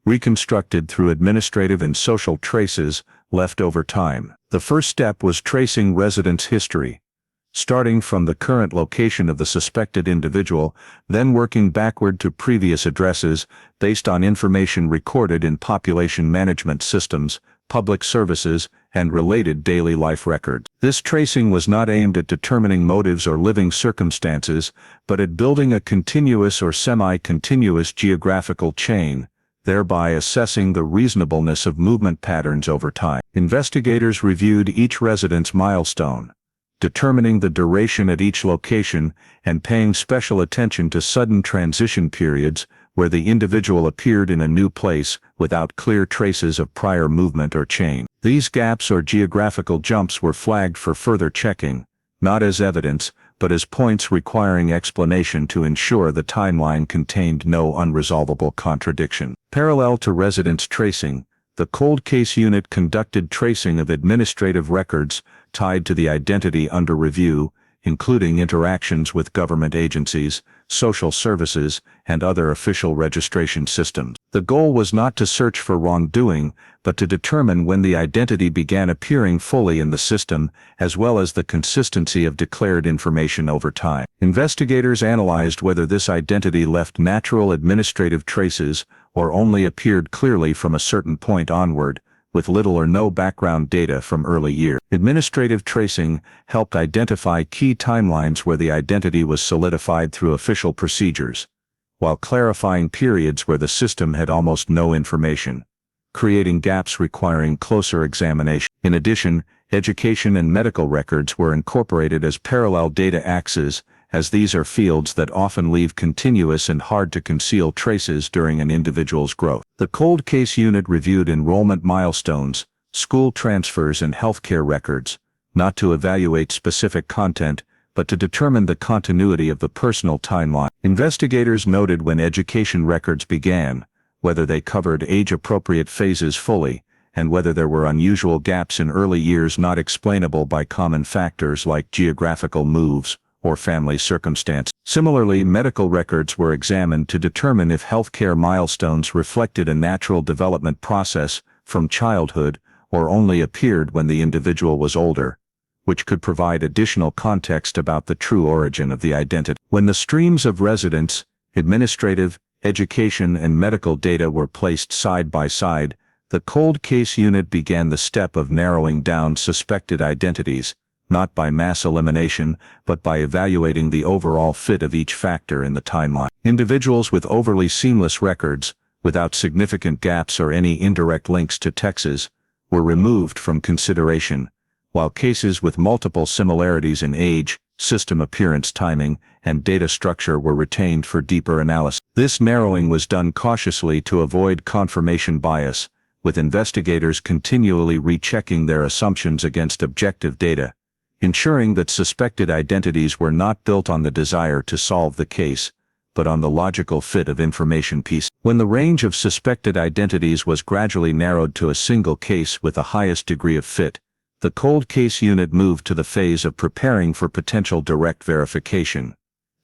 [SPEAKER 1] reconstructed through administrative and social traces left over time. The first step was tracing residence history, starting from the current location of the suspected individual, then working backward to previous addresses based on information recorded in population management systems, public services, and related daily life records. This tracing was not aimed at determining motives or living circumstances, but at building a continuous or semi-continuous geographical chain, thereby assessing the reasonableness of movement patterns over time. Investigators reviewed each residence milestone, determining the duration at each location and paying special attention to sudden transition periods where the individual appeared in a new place without clear traces of prior movement or change. These gaps or geographical jumps were flagged for further checking, not as evidence, but as points requiring explanation to ensure the timeline contained no unresolvable contradiction. Parallel to residence tracing, the cold case unit conducted tracing of administrative records tied to the identity under review, including interactions with government agencies, social services, and other official registration systems. The goal was not to search for wrongdoing, but to determine when the identity began appearing fully in the system, as well as the consistency of declared information over time. Investigators analyzed whether this identity left natural administrative traces or only appeared clearly from a certain point onward, with little or no background data from early years. Administrative tracing helped identify key timelines where the identity was solidified through official procedures, while clarifying periods where the system had almost no information, creating gaps requiring closer examination. In addition, education and medical records were incorporated as parallel data axes, as these are fields that often leave continuous and hard-to-conceal traces during an individual's growth. The cold case unit reviewed enrollment milestones, school transfers and healthcare records, not to evaluate specific content, but to determine the continuity of the personal timeline. Investigators noted when education records began, whether they covered age-appropriate phases fully, and whether there were unusual gaps in early years not explainable by common factors like geographical moves or family circumstance. Similarly, medical records were examined to determine if healthcare milestones reflected a natural development process from childhood or only appeared when the individual was older, which could provide additional context about the true origin of the identity. When the streams of residence, administrative, education, and medical data were placed side by side, the cold case unit began the step of narrowing down suspected identities, not by mass elimination, but by evaluating the overall fit of each factor in the timeline. Individuals with overly seamless records, without significant gaps or any indirect links to Texas, were removed from consideration, while cases with multiple similarities in age, system appearance timing, and data structure were retained for deeper analysis. This narrowing was done cautiously to avoid confirmation bias, with investigators continually rechecking their assumptions against objective data, ensuring that suspected identities were not built on the desire to solve the case, but on the logical fit of information pieces. When the range of suspected identities was gradually narrowed to a single case with the highest degree of fit, the cold case unit moved to the phase of preparing for potential direct verification,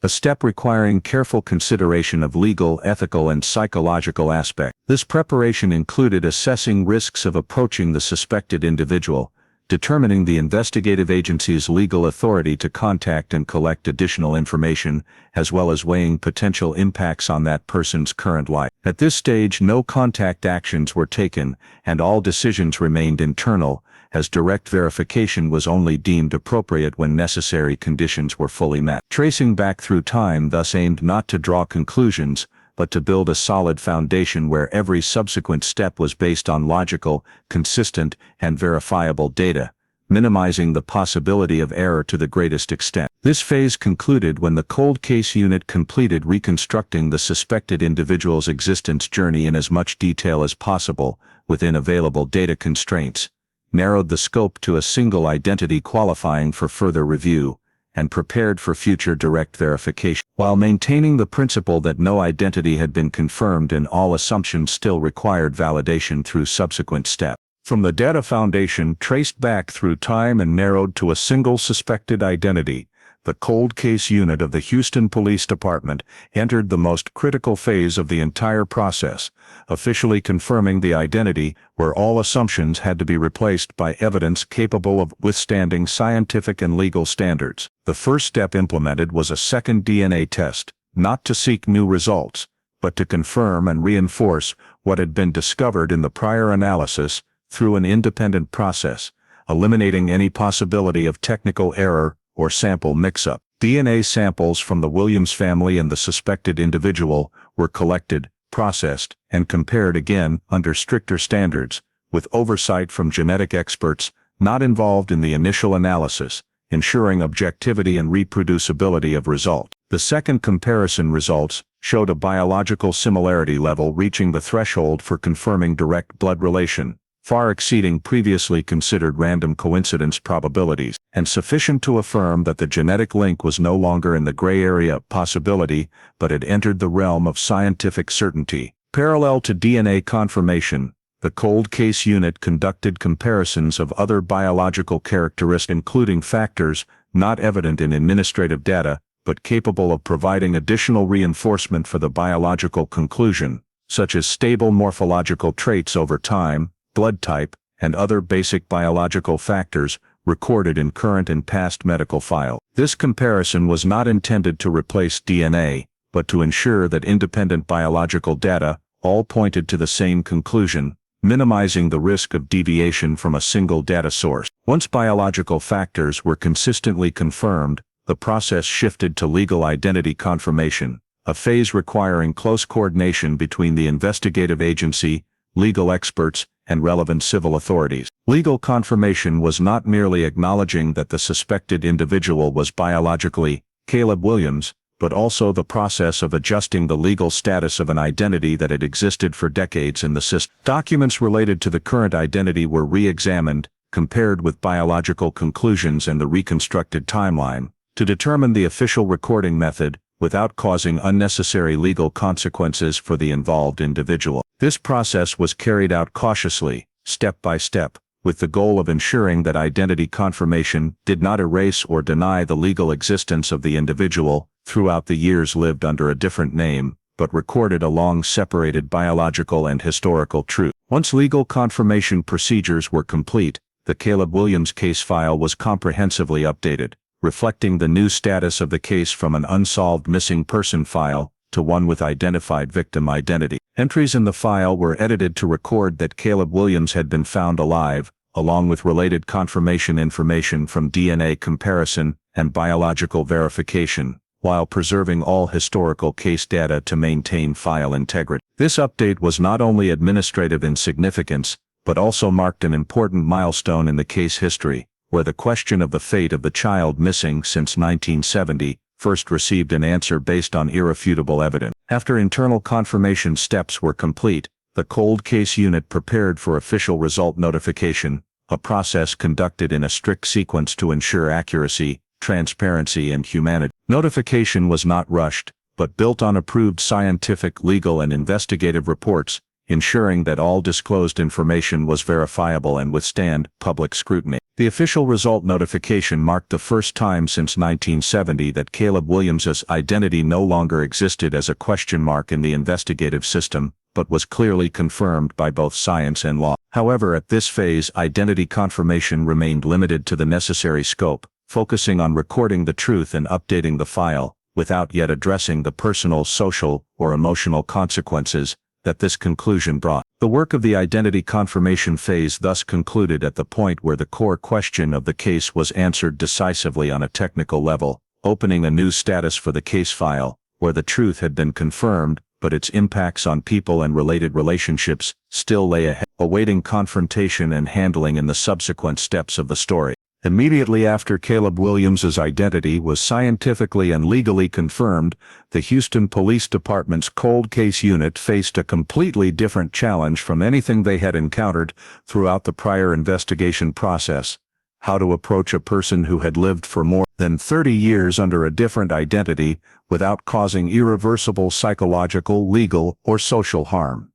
[SPEAKER 1] a step requiring careful consideration of legal, ethical, and psychological aspects. This preparation included assessing risks of approaching the suspected individual, determining the investigative agency's legal authority to contact and collect additional information, as well as weighing potential impacts on that person's current life. At this stage, no contact actions were taken, and all decisions remained internal, as direct verification was only deemed appropriate when necessary conditions were fully met. Tracing back through time thus aimed not to draw conclusions, but to build a solid foundation where every subsequent step was based on logical, consistent, and verifiable data, minimizing the possibility of error to the greatest extent. This phase concluded when the cold case unit completed reconstructing the suspected individual's existence journey in as much detail as possible within available data constraints, narrowed the scope to a single identity qualifying for further review, and prepared for future direct verification, while maintaining the principle that no identity had been confirmed and all assumptions still required validation through subsequent steps. From the data foundation traced back through time and narrowed to a single suspected identity, the cold case unit of the Houston Police Department entered the most critical phase of the entire process, officially confirming the identity where all assumptions had to be replaced by evidence capable of withstanding scientific and legal standards. The first step implemented was a second DNA test, not to seek new results, but to confirm and reinforce what had been discovered in the prior analysis through an independent process, eliminating any possibility of technical error or sample mix-up. DNA samples from the Williams family and the suspected individual were collected, processed, and compared again under stricter standards, with oversight from genetic experts not involved in the initial analysis, ensuring objectivity and reproducibility of results. The second comparison results showed a biological similarity level reaching the threshold for confirming direct blood relation, far exceeding previously considered random coincidence probabilities, and sufficient to affirm that the genetic link was no longer in the gray area of possibility, but had entered the realm of scientific certainty. Parallel to DNA confirmation, the cold case unit conducted comparisons of other biological characteristics, including factors not evident in administrative data, but capable of providing additional reinforcement for the biological conclusion, such as stable morphological traits over time, blood type, and other basic biological factors recorded in current and past medical files. This comparison was not intended to replace DNA, but to ensure that independent biological data all pointed to the same conclusion, minimizing the risk of deviation from a single data source. Once biological factors were consistently confirmed, the process shifted to legal identity confirmation, a phase requiring close coordination between the investigative agency, legal experts, and relevant civil authorities. Legal confirmation was not merely acknowledging that the suspected individual was biologically Caleb Williams, but also the process of adjusting the legal status of an identity that had existed for decades in the system. Documents related to the current identity were re-examined, compared with biological conclusions and the reconstructed timeline, to determine the official recording method, without causing unnecessary legal consequences for the involved individual. This process was carried out cautiously, step by step, with the goal of ensuring that identity confirmation did not erase or deny the legal existence of the individual throughout the years lived under a different name, but recorded along separated biological and historical truth. Once legal confirmation procedures were complete, the Caleb Williams case file was comprehensively updated, reflecting the new status of the case from an unsolved missing person file to one with identified victim identity. Entries in the file were edited to record that Caleb Williams had been found alive, along with related confirmation information from DNA comparison and biological verification, while preserving all historical case data to maintain file integrity. This update was not only administrative in significance, but also marked an important milestone in the case history, where the question of the fate of the child missing since 1970 first received an answer based on irrefutable evidence. After internal confirmation steps were complete, the cold case unit prepared for official result notification, a process conducted in a strict sequence to ensure accuracy, transparency, and humanity. Notification was not rushed, but built on approved scientific, legal, and investigative reports, ensuring that all disclosed information was verifiable and withstand public scrutiny. The official result notification marked the first time since 1970 that Caleb Williams's identity no longer existed as a question mark in the investigative system, but was clearly confirmed by both science and law. However, at this phase, identity confirmation remained limited to the necessary scope, focusing on recording the truth and updating the file, without yet addressing the personal, social, or emotional consequences that this conclusion brought. The work of the identity confirmation phase thus concluded at the point where the core question of the case was answered decisively on a technical level, opening a new status for the case file, where the truth had been confirmed, but its impacts on people and related relationships still lay ahead, awaiting confrontation and handling in the subsequent steps of the story. Immediately after Caleb Williams's identity was scientifically and legally confirmed, the Houston Police Department's cold case unit faced a completely different challenge from anything they had encountered throughout the prior investigation process: how to approach a person who had lived for more than 30 years under a different identity without causing irreversible psychological, legal, or social harm.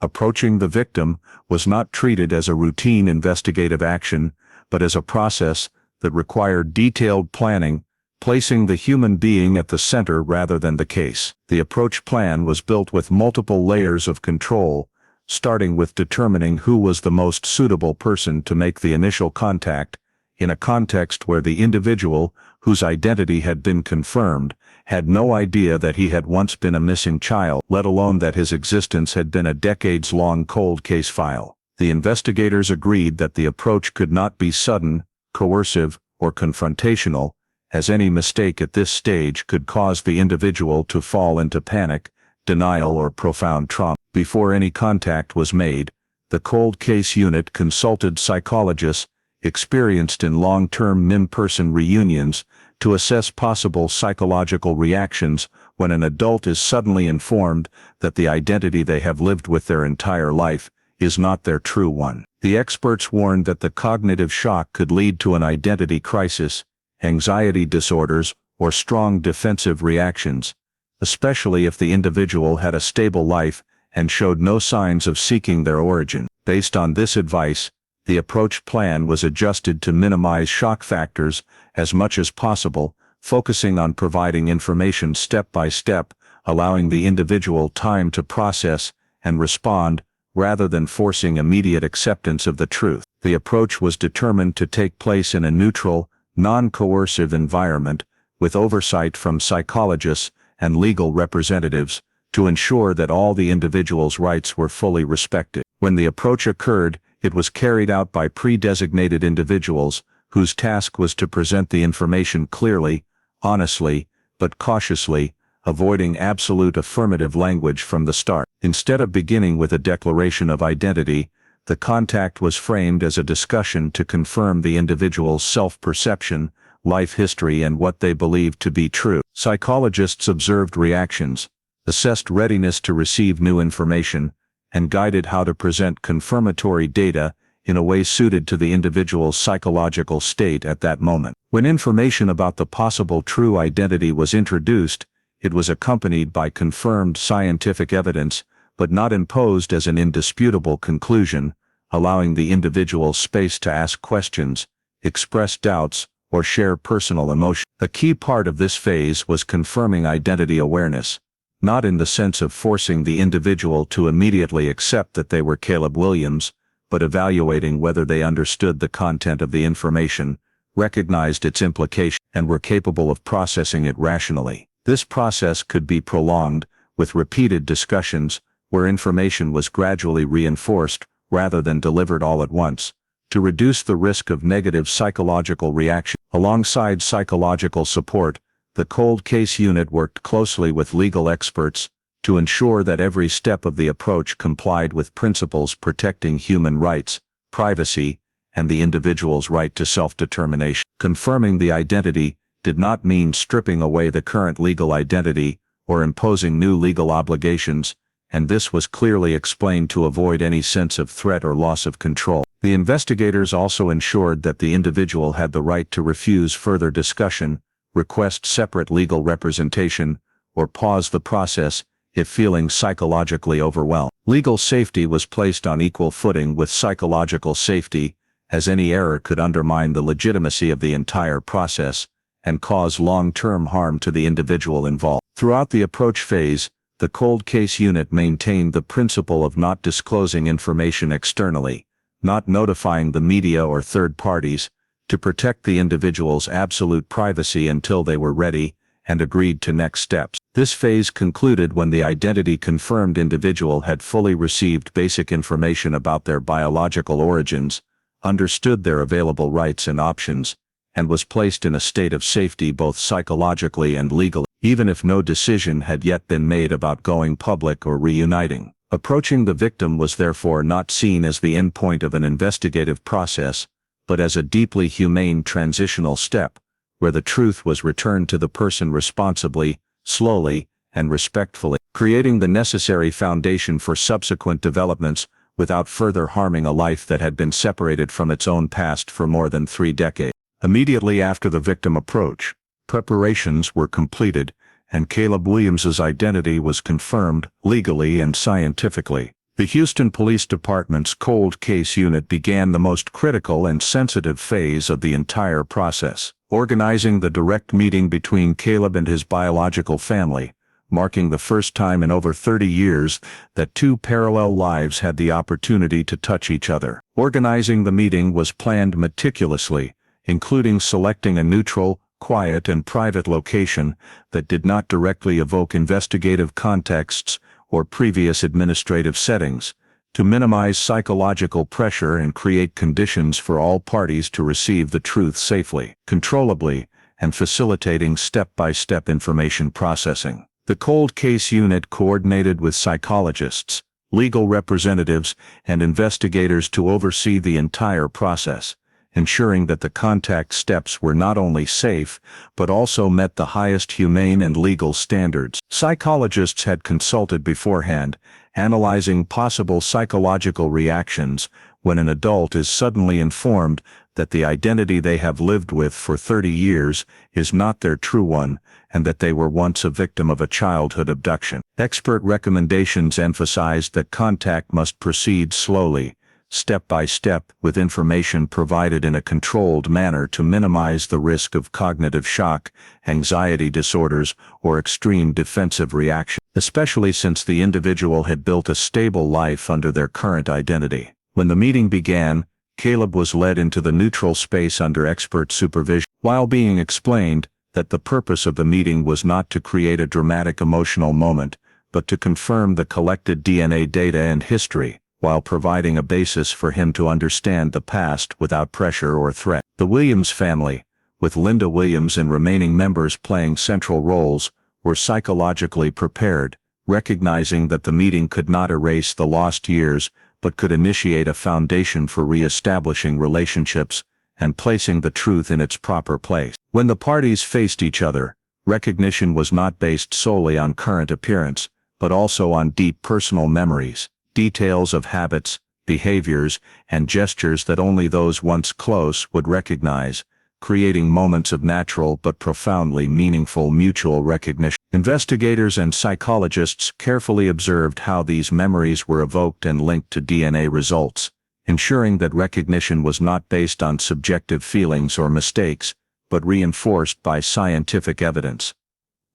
[SPEAKER 1] Approaching the victim was not treated as a routine investigative action, but as a process that required detailed planning, placing the human being at the center rather than the case. The approach plan was built with multiple layers of control, starting with determining who was the most suitable person to make the initial contact, in a context where the individual, whose identity had been confirmed, had no idea that he had once been a missing child, let alone that his existence had been a decades-long cold case file. The investigators agreed that the approach could not be sudden, coercive, or confrontational, as any mistake at this stage could cause the individual to fall into panic, denial, or profound trauma. Before any contact was made, the cold case unit consulted psychologists experienced in long-term in-person reunions to assess possible psychological reactions when an adult is suddenly informed that the identity they have lived with their entire life is not their true one. The experts warned that the cognitive shock could lead to an identity crisis, anxiety disorders, or strong defensive reactions, especially if the individual had a stable life and showed no signs of seeking their origin. Based on this advice, the approach plan was adjusted to minimize shock factors as much as possible, focusing on providing information step by step, allowing the individual time to process and respond, rather than forcing immediate acceptance of the truth. The approach was determined to take place in a neutral, non-coercive environment, with oversight from psychologists and legal representatives, to ensure that all the individual's rights were fully respected. When the approach occurred, it was carried out by pre-designated individuals, whose task was to present the information clearly, honestly, but cautiously, avoiding absolute affirmative language from the start. Instead of beginning with a declaration of identity, the contact was framed as a discussion to confirm the individual's self-perception, life history, and what they believed to be true. Psychologists observed reactions, assessed readiness to receive new information, and guided how to present confirmatory data in a way suited to the individual's psychological state at that moment. When information about the possible true identity was introduced, it was accompanied by confirmed scientific evidence, but not imposed as an indisputable conclusion, allowing the individual space to ask questions, express doubts, or share personal emotion. A key part of this phase was confirming identity awareness, not in the sense of forcing the individual to immediately accept that they were Caleb Williams, but evaluating whether they understood the content of the information, recognized its implication, and were capable of processing it rationally. This process could be prolonged, with repeated discussions, where information was gradually reinforced rather than delivered all at once, to reduce the risk of negative psychological reaction. Alongside psychological support, the cold case unit worked closely with legal experts to ensure that every step of the approach complied with principles protecting human rights, privacy, and the individual's right to self-determination. Confirming the identity did not mean stripping away the current legal identity or imposing new legal obligations, and this was clearly explained to avoid any sense of threat or loss of control. The investigators also ensured that the individual had the right to refuse further discussion, request separate legal representation, or pause the process if feeling psychologically overwhelmed. Legal safety was placed on equal footing with psychological safety, as any error could undermine the legitimacy of the entire process and cause long-term harm to the individual involved. Throughout the approach phase, the cold case unit maintained the principle of not disclosing information externally, not notifying the media or third parties, to protect the individual's absolute privacy until they were ready and agreed to next steps. This phase concluded when the identity-confirmed individual had fully received basic information about their biological origins, understood their available rights and options, and was placed in a state of safety both psychologically and legally, even if no decision had yet been made about going public or reuniting. Approaching the victim was therefore not seen as the endpoint of an investigative process, but as a deeply humane transitional step, where the truth was returned to the person responsibly, slowly, and respectfully, creating the necessary foundation for subsequent developments without further harming a life that had been separated from its own past for more than 3 decades. Immediately after the victim approach, preparations were completed, and Caleb Williams's identity was confirmed legally and scientifically. The Houston Police Department's cold case unit began the most critical and sensitive phase of the entire process, organizing the direct meeting between Caleb and his biological family, marking the first time in over 30 years that 2 parallel lives had the opportunity to touch each other. Organizing the meeting was planned meticulously, including selecting a neutral, quiet and private location that did not directly evoke investigative contexts or previous administrative settings, to minimize psychological pressure and create conditions for all parties to receive the truth safely, controllably, and facilitating step-by-step information processing. The cold case unit coordinated with psychologists, legal representatives, and investigators to oversee the entire process, ensuring that the contact steps were not only safe, but also met the highest humane and legal standards. Psychologists had consulted beforehand, analyzing possible psychological reactions when an adult is suddenly informed that the identity they have lived with for 30 years is not their true one, and that they were once a victim of a childhood abduction. Expert recommendations emphasized that contact must proceed slowly, step by step, with information provided in a controlled manner to minimize the risk of cognitive shock, anxiety disorders, or extreme defensive reaction, especially since the individual had built a stable life under their current identity. When the meeting began, Caleb was led into the neutral space under expert supervision, while being explained that the purpose of the meeting was not to create a dramatic emotional moment, but to confirm the collected DNA data and history, while providing a basis for him to understand the past without pressure or threat. The Williams family, with Linda Williams and remaining members playing central roles, were psychologically prepared, recognizing that the meeting could not erase the lost years, but could initiate a foundation for re-establishing relationships and placing the truth in its proper place. When the parties faced each other, recognition was not based solely on current appearance, but also on deep personal memories, details of habits, behaviors, and gestures that only those once close would recognize, creating moments of natural but profoundly meaningful mutual recognition. Investigators and psychologists carefully observed how these memories were evoked and linked to DNA results, ensuring that recognition was not based on subjective feelings or mistakes, but reinforced by scientific evidence,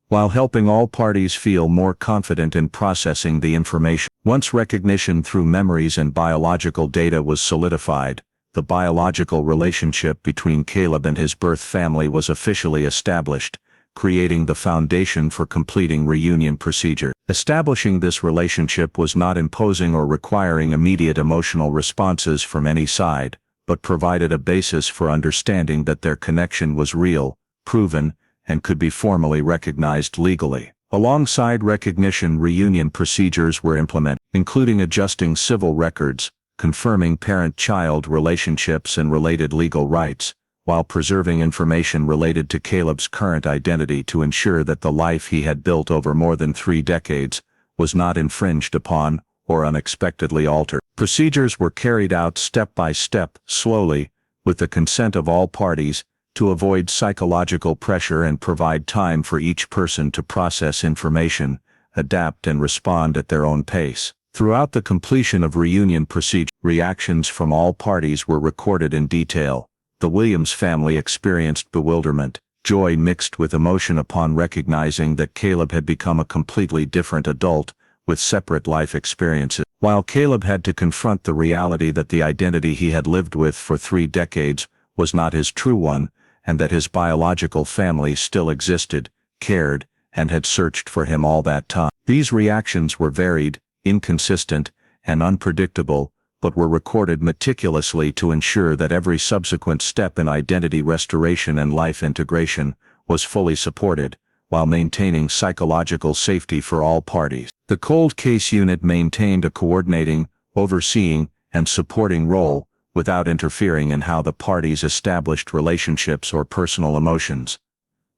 [SPEAKER 1] while helping all parties feel more confident in processing the information. Once recognition through memories and biological data was solidified, the biological relationship between Caleb and his birth family was officially established, creating the foundation for completing reunion procedure. Establishing this relationship was not imposing or requiring immediate emotional responses from any side, but provided a basis for understanding that their connection was real, proven, and could be formally recognized legally. Alongside recognition, reunion procedures were implemented, including adjusting civil records, confirming parent-child relationships and related legal rights, while preserving information related to Caleb's current identity to ensure that the life he had built over more than 3 decades was not infringed upon or unexpectedly altered. Procedures were carried out step by step, slowly, with the consent of all parties, to avoid psychological pressure and provide time for each person to process information, adapt and respond at their own pace. Throughout the completion of reunion procedure, reactions from all parties were recorded in detail. The Williams family experienced bewilderment, joy mixed with emotion upon recognizing that Caleb had become a completely different adult, with separate life experiences. While Caleb had to confront the reality that the identity he had lived with for 3 decades was not his true one, and that his biological family still existed, cared, and had searched for him all that time. These reactions were varied, inconsistent, and unpredictable, but were recorded meticulously to ensure that every subsequent step in identity restoration and life integration was fully supported, while maintaining psychological safety for all parties. The cold case unit maintained a coordinating, overseeing, and supporting role, without interfering in how the parties established relationships or personal emotions,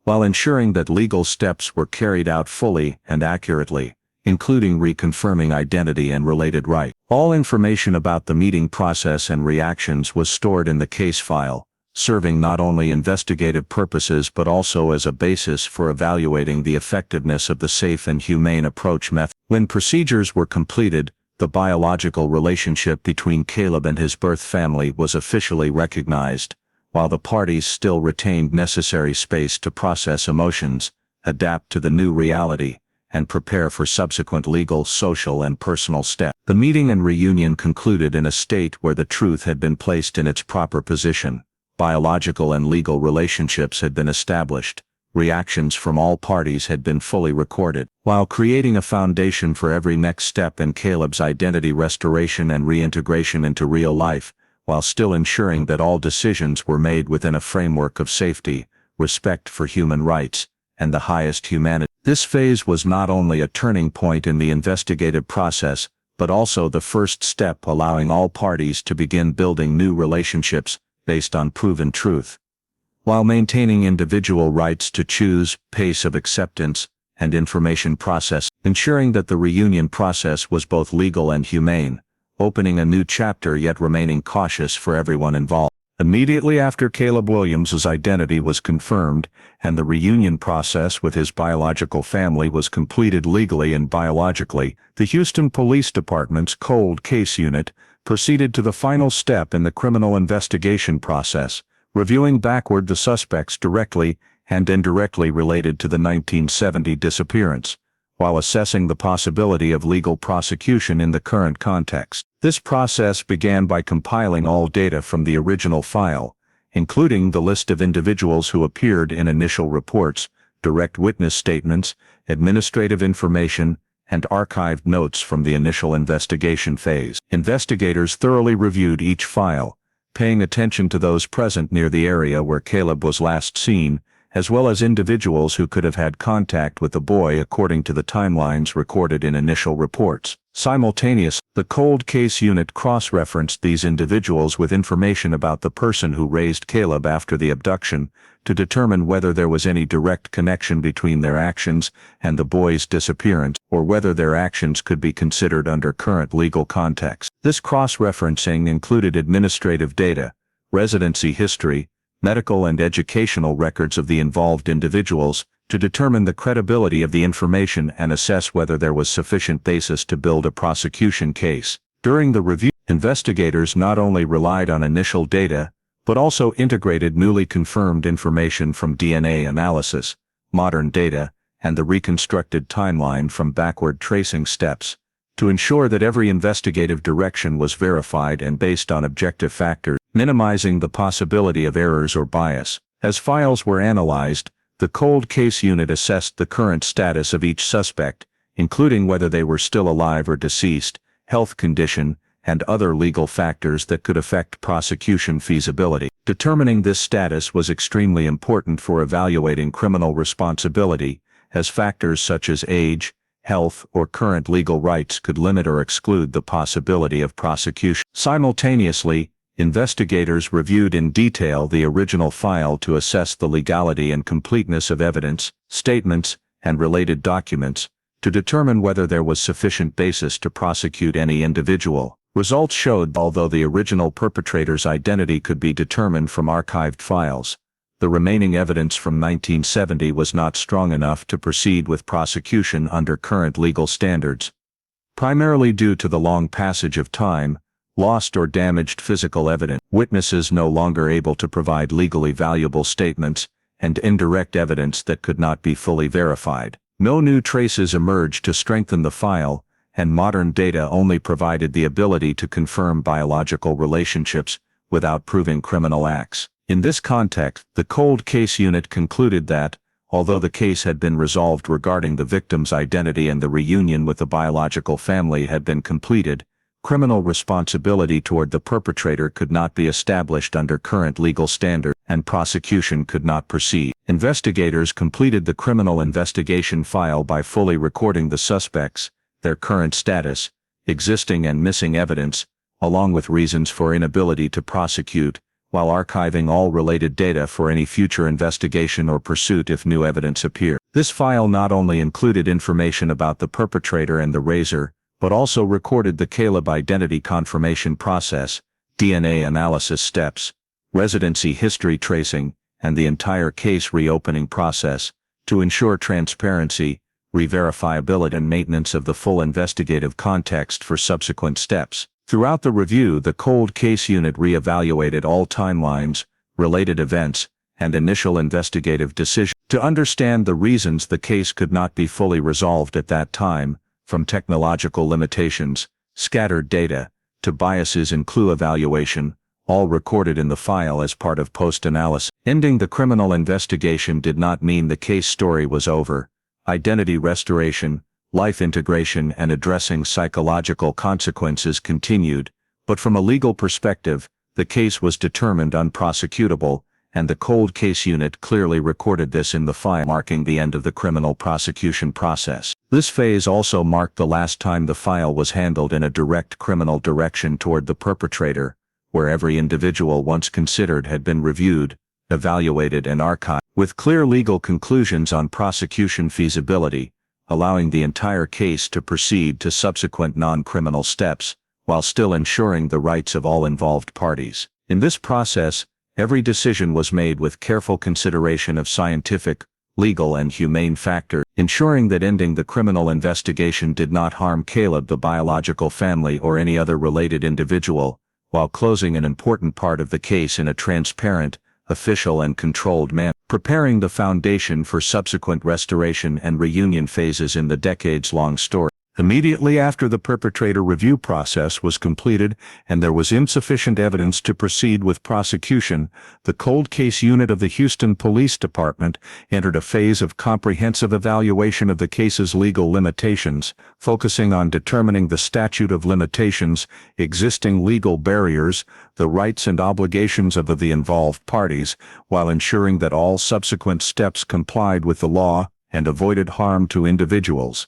[SPEAKER 1] while ensuring that legal steps were carried out fully and accurately, including reconfirming identity and related rights. All information about the meeting process and reactions was stored in the case file, serving not only investigative purposes but also as a basis for evaluating the effectiveness of the safe and humane approach method. When procedures were completed, the biological relationship between Caleb and his birth family was officially recognized, while the parties still retained necessary space to process emotions, adapt to the new reality, and prepare for subsequent legal, social, and personal steps. The meeting and reunion concluded in a state where the truth had been placed in its proper position, biological and legal relationships had been established, reactions from all parties had been fully recorded, while creating a foundation for every next step in Caleb's identity restoration and reintegration into real life, while still ensuring that all decisions were made within a framework of safety, respect for human rights, and the highest humanity. This phase was not only a turning point in the investigative process, but also the first step allowing all parties to begin building new relationships based on proven truth, while maintaining individual rights to choose, pace of acceptance, and information process, ensuring that the reunion process was both legal and humane, opening a new chapter yet remaining cautious for everyone involved. Immediately after Caleb Williams's identity was confirmed, and the reunion process with his biological family was completed legally and biologically, the Houston Police Department's cold case unit proceeded to the final step in the criminal investigation process, reviewing backward the suspects directly and indirectly related to the 1970 disappearance, while assessing the possibility of legal prosecution in the current context. This process began by compiling all data from the original file, including the list of individuals who appeared in initial reports, direct witness statements, administrative information, and archived notes from the initial investigation phase. Investigators thoroughly reviewed each file, paying attention to those present near the area where Caleb was last seen, as well as individuals who could have had contact with the boy according to the timelines recorded in initial reports. Simultaneously, the cold case unit cross-referenced these individuals with information about the person who raised Caleb after the abduction to determine whether there was any direct connection between their actions and the boy's disappearance, or whether their actions could be considered under current legal context. This cross-referencing included administrative data, residency history, medical and educational records of the involved individuals, to determine the credibility of the information and assess whether there was sufficient basis to build a prosecution case. During the review, investigators not only relied on initial data, but also integrated newly confirmed information from DNA analysis, modern data, and the reconstructed timeline from backward tracing steps, to ensure that every investigative direction was verified and based on objective factors, minimizing the possibility of errors or bias. As files were analyzed, the cold case unit assessed the current status of each suspect, including whether they were still alive or deceased, health condition, and other legal factors that could affect prosecution feasibility. Determining this status was extremely important for evaluating criminal responsibility, as factors such as age, health, or current legal rights could limit or exclude the possibility of prosecution. Simultaneously, investigators reviewed in detail the original file to assess the legality and completeness of evidence, statements, and related documents, to determine whether there was sufficient basis to prosecute any individual. Results showed that although the original perpetrator's identity could be determined from archived files, The remaining evidence from 1970 was not strong enough to proceed with prosecution under current legal standards, primarily due to the long passage of time, lost or damaged physical evidence, witnesses no longer able to provide legally valuable statements, and indirect evidence that could not be fully verified. No new traces emerged to strengthen the file, and modern data only provided the ability to confirm biological relationships without proving criminal acts. In this context, the Cold Case Unit concluded that, although the case had been resolved regarding the victim's identity and the reunion with the biological family had been completed, criminal responsibility toward the perpetrator could not be established under current legal standards, and prosecution could not proceed. Investigators completed the criminal investigation file by fully recording the suspects, their current status, existing and missing evidence, along with reasons for inability to prosecute, while archiving all related data for any future investigation or pursuit if new evidence appeared. This file not only included information about the perpetrator and the razor, but also recorded the Caleb identity confirmation process, DNA analysis steps, residency history tracing, and the entire case reopening process, to ensure transparency, re-verifiability and maintenance of the full investigative context for subsequent steps. Throughout the review, the Cold Case Unit re-evaluated all timelines, related events, and initial investigative decisions to understand the reasons the case could not be fully resolved at that time, from technological limitations, scattered data, to biases in clue evaluation, all recorded in the file as part of post-analysis. Ending the criminal investigation did not mean the case story was over. Identity restoration, life integration and addressing psychological consequences continued, but from a legal perspective, the case was determined unprosecutable, and the Cold Case Unit clearly recorded this in the file, marking the end of the criminal prosecution process. This phase also marked the last time the file was handled in a direct criminal direction toward the perpetrator, where every individual once considered had been reviewed, evaluated and archived, with clear legal conclusions on prosecution feasibility, allowing the entire case to proceed to subsequent non-criminal steps, while still ensuring the rights of all involved parties. In this process, every decision was made with careful consideration of scientific, legal and humane factors, ensuring that ending the criminal investigation did not harm Caleb, the biological family or any other related individual, while closing an important part of the case in a transparent, official and controlled manner, preparing the foundation for subsequent restoration and reunion phases in the decades-long story. Immediately after the perpetrator review process was completed and there was insufficient evidence to proceed with prosecution, the Cold Case Unit of the Houston Police Department entered a phase of comprehensive evaluation of the case's legal limitations, focusing on determining the statute of limitations, existing legal barriers, the rights and obligations of the involved parties, while ensuring that all subsequent steps complied with the law and avoided harm to individuals,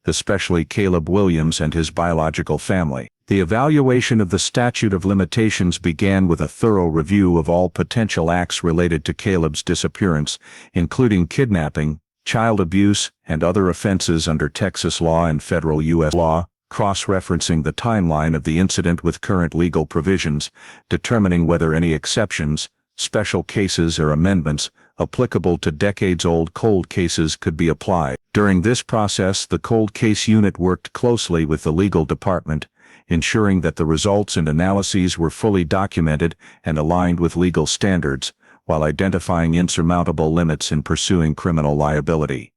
[SPEAKER 1] especially Caleb Williams and his biological family. The evaluation of the statute of limitations began with a thorough review of all potential acts related to Caleb's disappearance, including kidnapping, child abuse, and other offenses under Texas law and federal U.S. law, cross-referencing the timeline of the incident with current legal provisions, determining whether any exceptions, special cases or amendments applicable to decades-old cold cases could be applied. During this process, the Cold Case Unit worked closely with the legal department, ensuring that the results and analyses were fully documented and aligned with legal standards, while identifying insurmountable limits in pursuing criminal liability.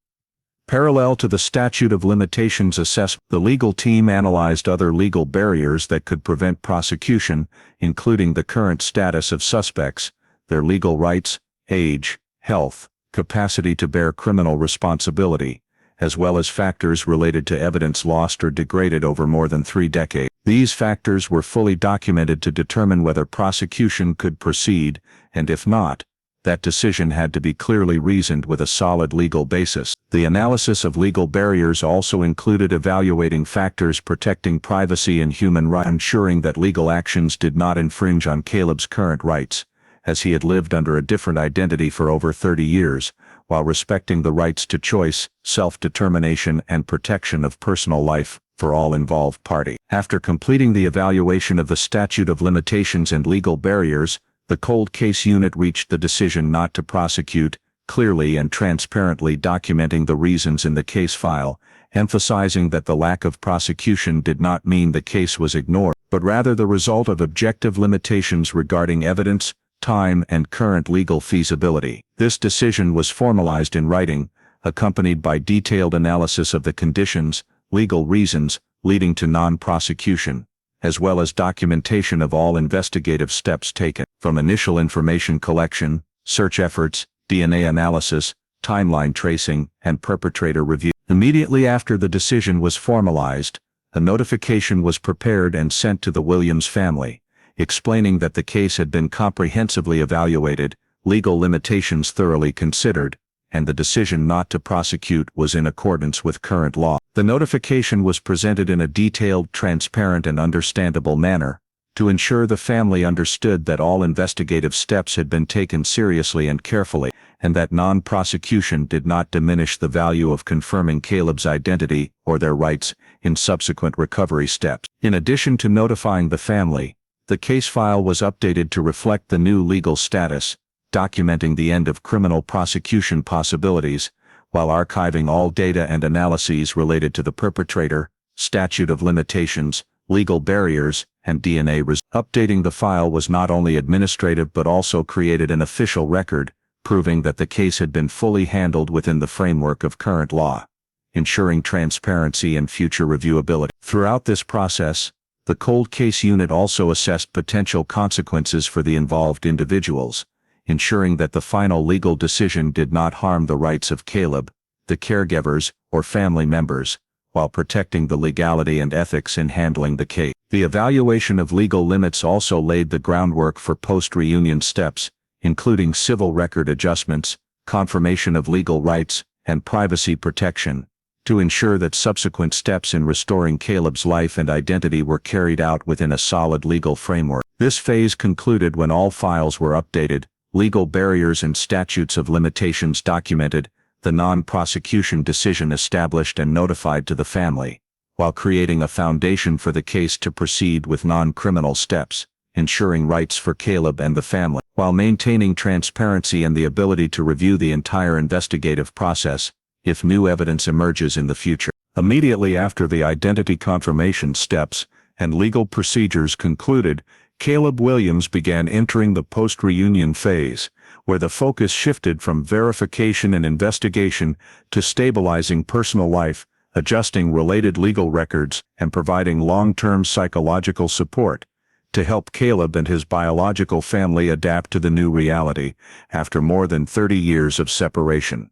[SPEAKER 1] Parallel to the statute of limitations assessment, the legal team analyzed other legal barriers that could prevent prosecution, including the current status of suspects, their legal rights, age, health, capacity to bear criminal responsibility, as well as factors related to evidence lost or degraded over more than 3 decades. These factors were fully documented to determine whether prosecution could proceed, and if not, that decision had to be clearly reasoned with a solid legal basis. The analysis of legal barriers also included evaluating factors protecting privacy and human rights, ensuring that legal actions did not infringe on Caleb's current rights, as he had lived under a different identity for over 30 years, while respecting the rights to choice, self-determination and protection of personal life for all involved parties. After completing the evaluation of the statute of limitations and legal barriers, the cold case unit reached the decision not to prosecute, clearly and transparently documenting the reasons in the case file, emphasizing that the lack of prosecution did not mean the case was ignored, but rather the result of objective limitations regarding evidence, time, and current legal feasibility. This decision was formalized in writing, accompanied by detailed analysis of the conditions, legal reasons, leading to non-prosecution, as well as documentation of all investigative steps taken, from initial information collection, search efforts, DNA analysis, timeline tracing, and perpetrator review. Immediately after the decision was formalized, a notification was prepared and sent to the Williams family, explaining that the case had been comprehensively evaluated, legal limitations thoroughly considered, and the decision not to prosecute was in accordance with current law. The notification was presented in a detailed, transparent, and understandable manner, to ensure the family understood that all investigative steps had been taken seriously and carefully, and that non-prosecution did not diminish the value of confirming Caleb's identity or their rights in subsequent recovery steps. In addition to notifying the family, the case file was updated to reflect the new legal status, documenting the end of criminal prosecution possibilities, while archiving all data and analyses related to the perpetrator, statute of limitations, legal barriers, and DNA results. Updating the file was not only administrative but also created an official record, proving that the case had been fully handled within the framework of current law, ensuring transparency and future reviewability. Throughout this process, the cold case unit also assessed potential consequences for the involved individuals, ensuring that the final legal decision did not harm the rights of Caleb, the caregivers, or family members, while protecting the legality and ethics in handling the case. The evaluation of legal limits also laid the groundwork for post-reunion steps, including civil record adjustments, confirmation of legal rights, and privacy protection, to ensure that subsequent steps in restoring Caleb's life and identity were carried out within a solid legal framework. This phase concluded when all files were updated, legal barriers and statutes of limitations documented, the non-prosecution decision established and notified to the family, while creating a foundation for the case to proceed with non-criminal steps, ensuring rights for Caleb and the family, while maintaining transparency and the ability to review the entire investigative process, if new evidence emerges in the future. Immediately after the identity confirmation steps and legal procedures concluded, Caleb Williams began entering the post-reunion phase, where the focus shifted from verification and investigation to stabilizing personal life, adjusting related legal records, and providing long-term psychological support to help Caleb and his biological family adapt to the new reality after more than 30 years of separation.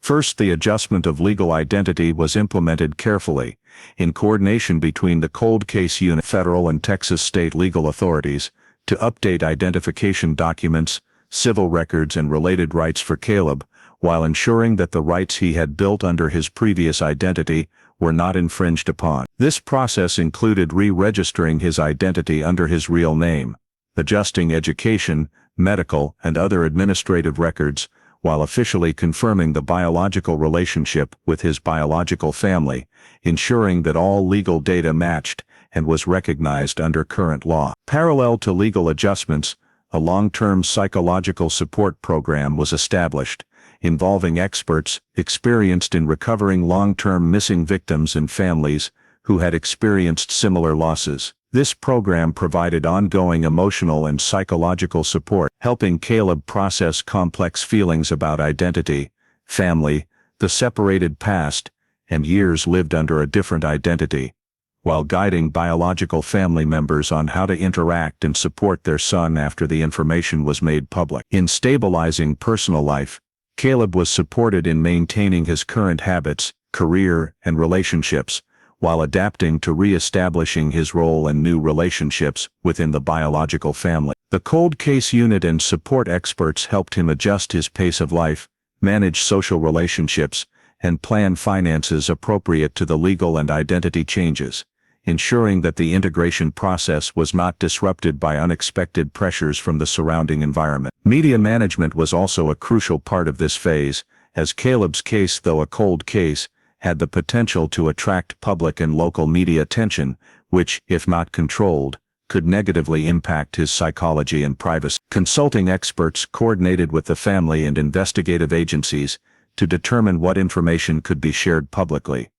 [SPEAKER 1] First, the adjustment of legal identity was implemented carefully, in coordination between the cold case unit, federal and Texas state legal authorities, to update identification documents, civil records, and related rights for Caleb, while ensuring that the rights he had built under his previous identity were not infringed upon. This process included re-registering his identity under his real name, adjusting education, medical, and other administrative records, while officially confirming the biological relationship with his biological family, ensuring that all legal data matched and was recognized under current law. Parallel to legal adjustments, a long-term psychological support program was established, involving experts experienced in recovering long-term missing victims and families who had experienced similar losses. This program provided ongoing emotional and psychological support, helping Caleb process complex feelings about identity, family, the separated past, and years lived under a different identity, while guiding biological family members on how to interact and support their son after the information was made public. In stabilizing personal life, Caleb was supported in maintaining his current habits, career, and relationships, while adapting to re-establishing his role and new relationships within the biological family. The cold case unit and support experts helped him adjust his pace of life, manage social relationships, and plan finances appropriate to the legal and identity changes, ensuring that the integration process was not disrupted by unexpected pressures from the surrounding environment. Media management was also a crucial part of this phase, as Caleb's case, though a cold case, had the potential to attract public and local media attention, which, if not controlled, could negatively impact his psychology and privacy. Consulting experts coordinated with the family and investigative agencies to determine what information could be shared publicly,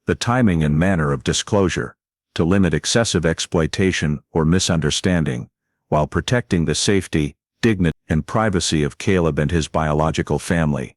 [SPEAKER 1] the timing and manner of disclosure, to limit excessive exploitation or misunderstanding, while protecting the safety, dignity, and privacy of Caleb and his biological family.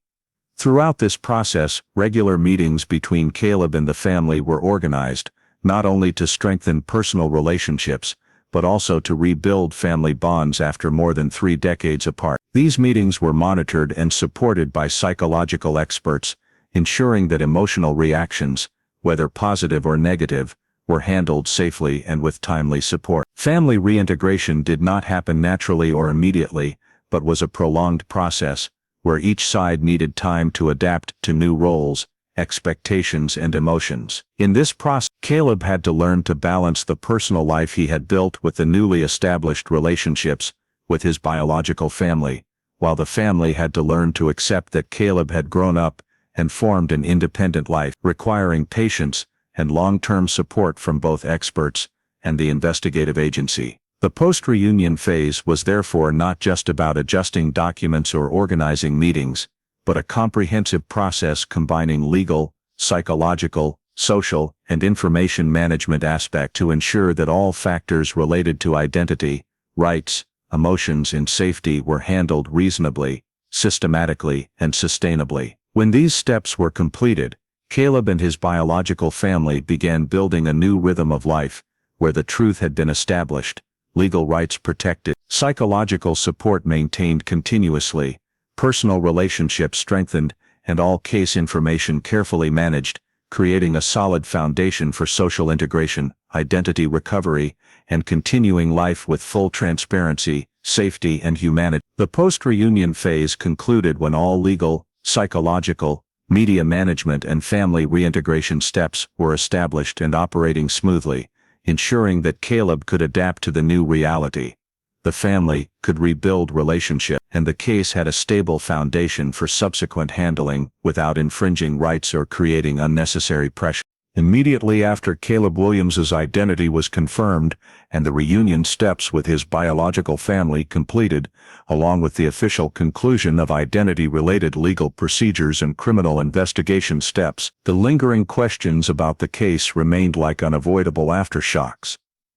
[SPEAKER 1] Throughout this process, regular meetings between Caleb and the family were organized, not only to strengthen personal relationships, but also to rebuild family bonds after more than 3 decades apart. These meetings were monitored and supported by psychological experts, ensuring that emotional reactions, whether positive or negative, were handled safely and with timely support. Family reintegration did not happen naturally or immediately, but was a prolonged process, where each side needed time to adapt to new roles, expectations, and emotions. In this process, Caleb had to learn to balance the personal life he had built with the newly established relationships with his biological family, while the family had to learn to accept that Caleb had grown up and formed an independent life, requiring patience and long-term support from both experts and the investigative agency. The post-reunion phase was therefore not just about adjusting documents or organizing meetings, but a comprehensive process combining legal, psychological, social, and information management aspects to ensure that all factors related to identity, rights, emotions, and safety were handled reasonably, systematically, and sustainably. When these steps were completed, Caleb and his biological family began building a new rhythm of life, where the truth had been established, legal rights protected, psychological support maintained continuously, personal relationships strengthened, and all case information carefully managed, creating a solid foundation for social integration, identity recovery, and continuing life with full transparency, safety, and humanity. The post-reunion phase concluded when all legal, psychological, media management, and family reintegration steps were established and operating smoothly, ensuring that Caleb could adapt to the new reality. The family could rebuild relationships, and the case had a stable foundation for subsequent handling without infringing rights or creating unnecessary pressure. Immediately after Caleb Williams's identity was confirmed and the reunion steps with his biological family completed, along with the official conclusion of identity-related legal procedures and criminal investigation steps, the lingering questions about the case remained like unavoidable aftershocks,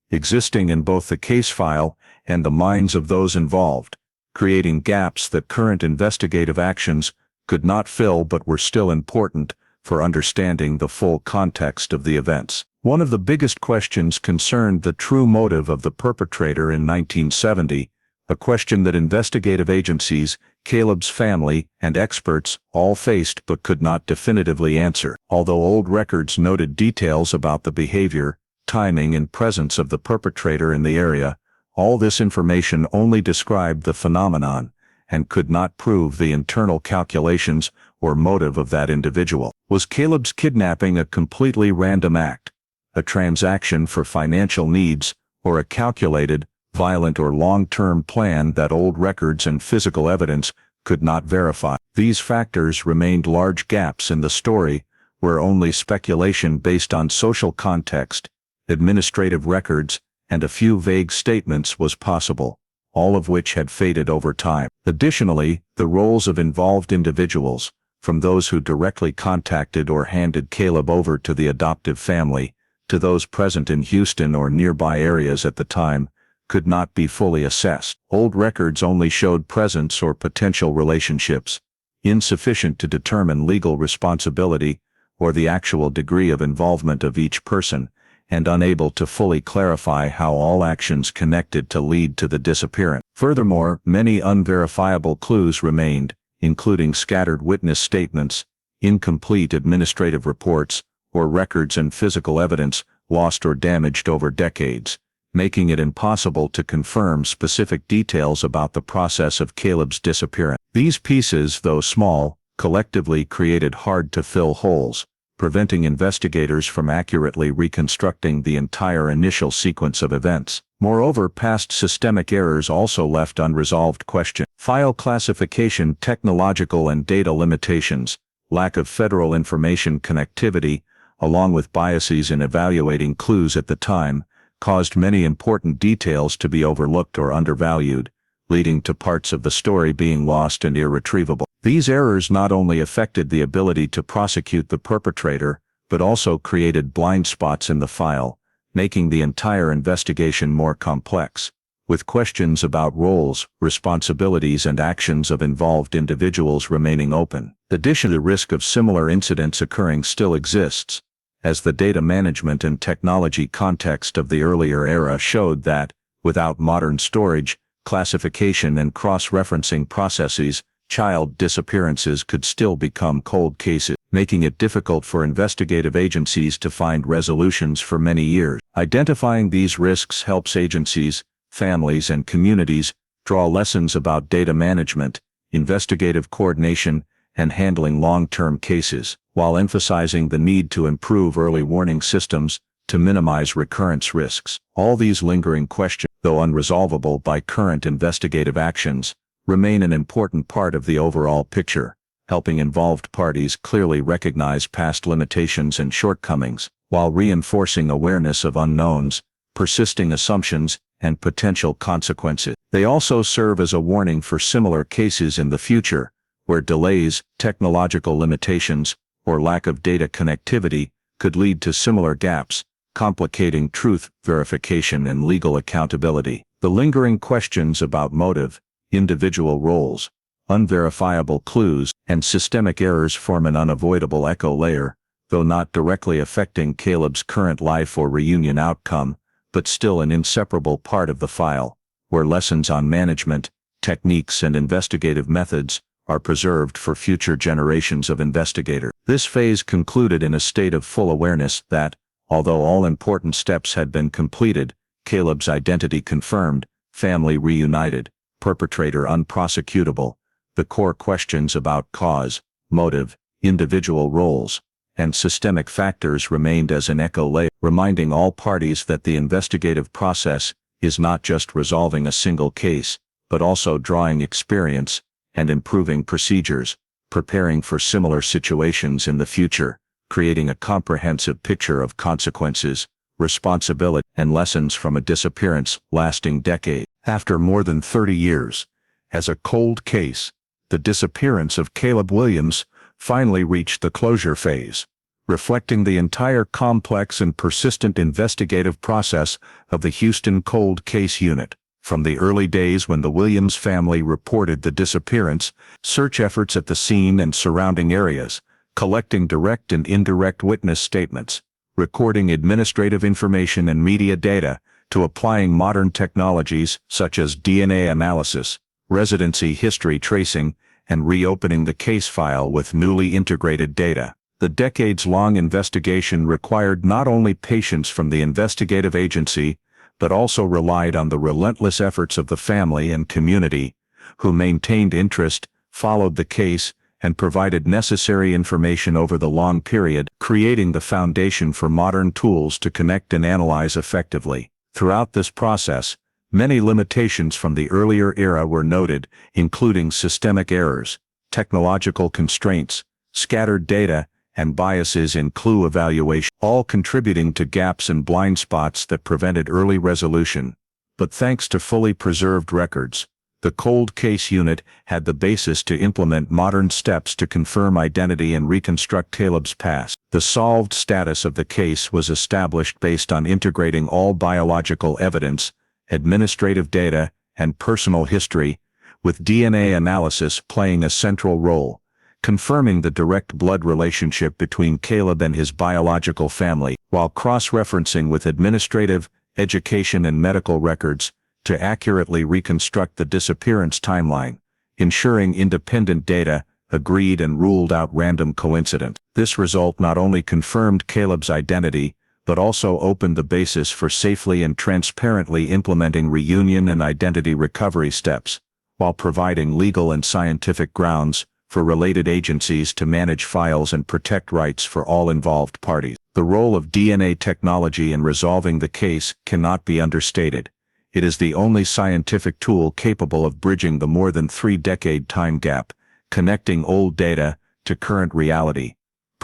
[SPEAKER 1] existing in both the case file and the minds of those involved, creating gaps that current investigative actions could not fill but were still important for understanding the full context of the events. One of the biggest questions concerned the true motive of the perpetrator in 1970, a question that investigative agencies, Caleb's family, and experts all faced but could not definitively answer. Although old records noted details about the behavior, timing, and presence of the perpetrator in the area, all this information only described the phenomenon and could not prove the internal calculations or motive of that individual. Was Caleb's kidnapping a completely random act, a transaction for financial needs, or a calculated, violent, or long-term plan that old records and physical evidence could not verify? These factors remained large gaps in the story, where only speculation based on social context, administrative records, and a few vague statements was possible, all of which had faded over time. Additionally, the roles of involved individuals, from those who directly contacted or handed Caleb over to the adoptive family, to those present in Houston or nearby areas at the time, could not be fully assessed. Old records only showed presence or potential relationships, insufficient to determine legal responsibility or the actual degree of involvement of each person, and unable to fully clarify how all actions connected to lead to the disappearance. Furthermore, many unverifiable clues remained, including scattered witness statements, incomplete administrative reports, or records and physical evidence lost or damaged over decades, making it impossible to confirm specific details about the process of Caleb's disappearance. These pieces, though small, collectively created hard-to-fill holes, preventing investigators from accurately reconstructing the entire initial sequence of events. Moreover, past systemic errors also left unresolved questions. File classification, technological and data limitations, lack of federal information connectivity, along with biases in evaluating clues at the time, caused many important details to be overlooked or undervalued, leading to parts of the story being lost and irretrievable. These errors not only affected the ability to prosecute the perpetrator, but also created blind spots in the file, making the entire investigation more complex, with questions about roles, responsibilities, and actions of involved individuals remaining open. In addition, the risk of similar incidents occurring still exists, as the data management and technology context of the earlier era showed that, without modern storage, classification, and cross-referencing processes, child disappearances could still become cold cases, making it difficult for investigative agencies to find resolutions for many years. Identifying these risks helps agencies, families, and communities draw lessons about data management, investigative coordination, and handling long-term cases, while emphasizing the need to improve early warning systems to minimize recurrence risks. All these lingering questions, though unresolvable by current investigative actions, remain an important part of the overall picture, helping involved parties clearly recognize past limitations and shortcomings, while reinforcing awareness of unknowns, persisting assumptions, and potential consequences. They also serve as a warning for similar cases in the future, where delays, technological limitations, or lack of data connectivity could lead to similar gaps, complicating truth verification and legal accountability. The lingering questions about motive, individual roles, unverifiable clues, and systemic errors form an unavoidable echo layer, though not directly affecting Caleb's current life or reunion outcome, but still an inseparable part of the file, where lessons on management, techniques, and investigative methods are preserved for future generations of investigators. This phase concluded in a state of full awareness that, although all important steps had been completed, Caleb's identity confirmed, family reunited, perpetrator unprosecutable, the core questions about cause, motive, individual roles, and systemic factors remained as an echo layer, reminding all parties that the investigative process is not just resolving a single case, but also drawing experience and improving procedures, preparing for similar situations in the future, creating a comprehensive picture of consequences, responsibility, and lessons from a disappearance lasting decades. After more than 30 years, as a cold case, the disappearance of Caleb Williams finally reached the closure phase, reflecting the entire complex and persistent investigative process of the Houston Cold Case Unit. From the early days when the Williams family reported the disappearance, search efforts at the scene and surrounding areas, collecting direct and indirect witness statements, recording administrative information and media data, to applying modern technologies such as DNA analysis, residency history tracing, and reopening the case file with newly integrated data. The decades-long investigation required not only patience from the investigative agency, but also relied on the relentless efforts of the family and community, who maintained interest, followed the case, and provided necessary information over the long period, creating the foundation for modern tools to connect and analyze effectively. Throughout this process, many limitations from the earlier era were noted, including systemic errors, technological constraints, scattered data, and biases in clue evaluation, all contributing to gaps and blind spots that prevented early resolution. But thanks to fully preserved records, the Cold Case Unit had the basis to implement modern steps to confirm identity and reconstruct Caleb's past. The solved status of the case was established based on integrating all biological evidence, administrative data, and personal history, with DNA analysis playing a central role, confirming the direct blood relationship between Caleb and his biological family, while cross-referencing with administrative, education, and medical records to accurately reconstruct the disappearance timeline, ensuring independent data agreed and ruled out random coincidence. This result not only confirmed Caleb's identity, but also opened the basis for safely and transparently implementing reunion and identity recovery steps, while providing legal and scientific grounds for related agencies to manage files and protect rights for all involved parties. The role of DNA technology in resolving the case cannot be understated. It is the only scientific tool capable of bridging the more than 3-decade time gap, connecting old data to current reality,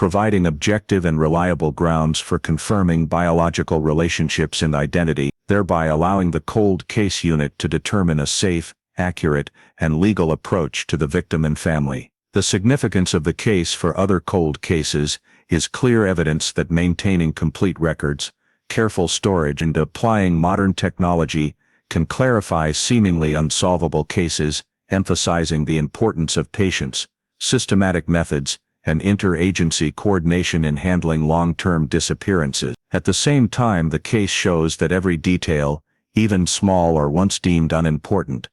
[SPEAKER 1] providing objective and reliable grounds for confirming biological relationships and identity, thereby allowing the cold case unit to determine a safe, accurate, and legal approach to the victim and family. The significance of the case for other cold cases is clear evidence that maintaining complete records, careful storage, and applying modern technology can clarify seemingly unsolvable cases, emphasizing the importance of patience, systematic methods, and interagency coordination in handling long-term disappearances. At the same time, the case shows that every detail, even small or once deemed unimportant,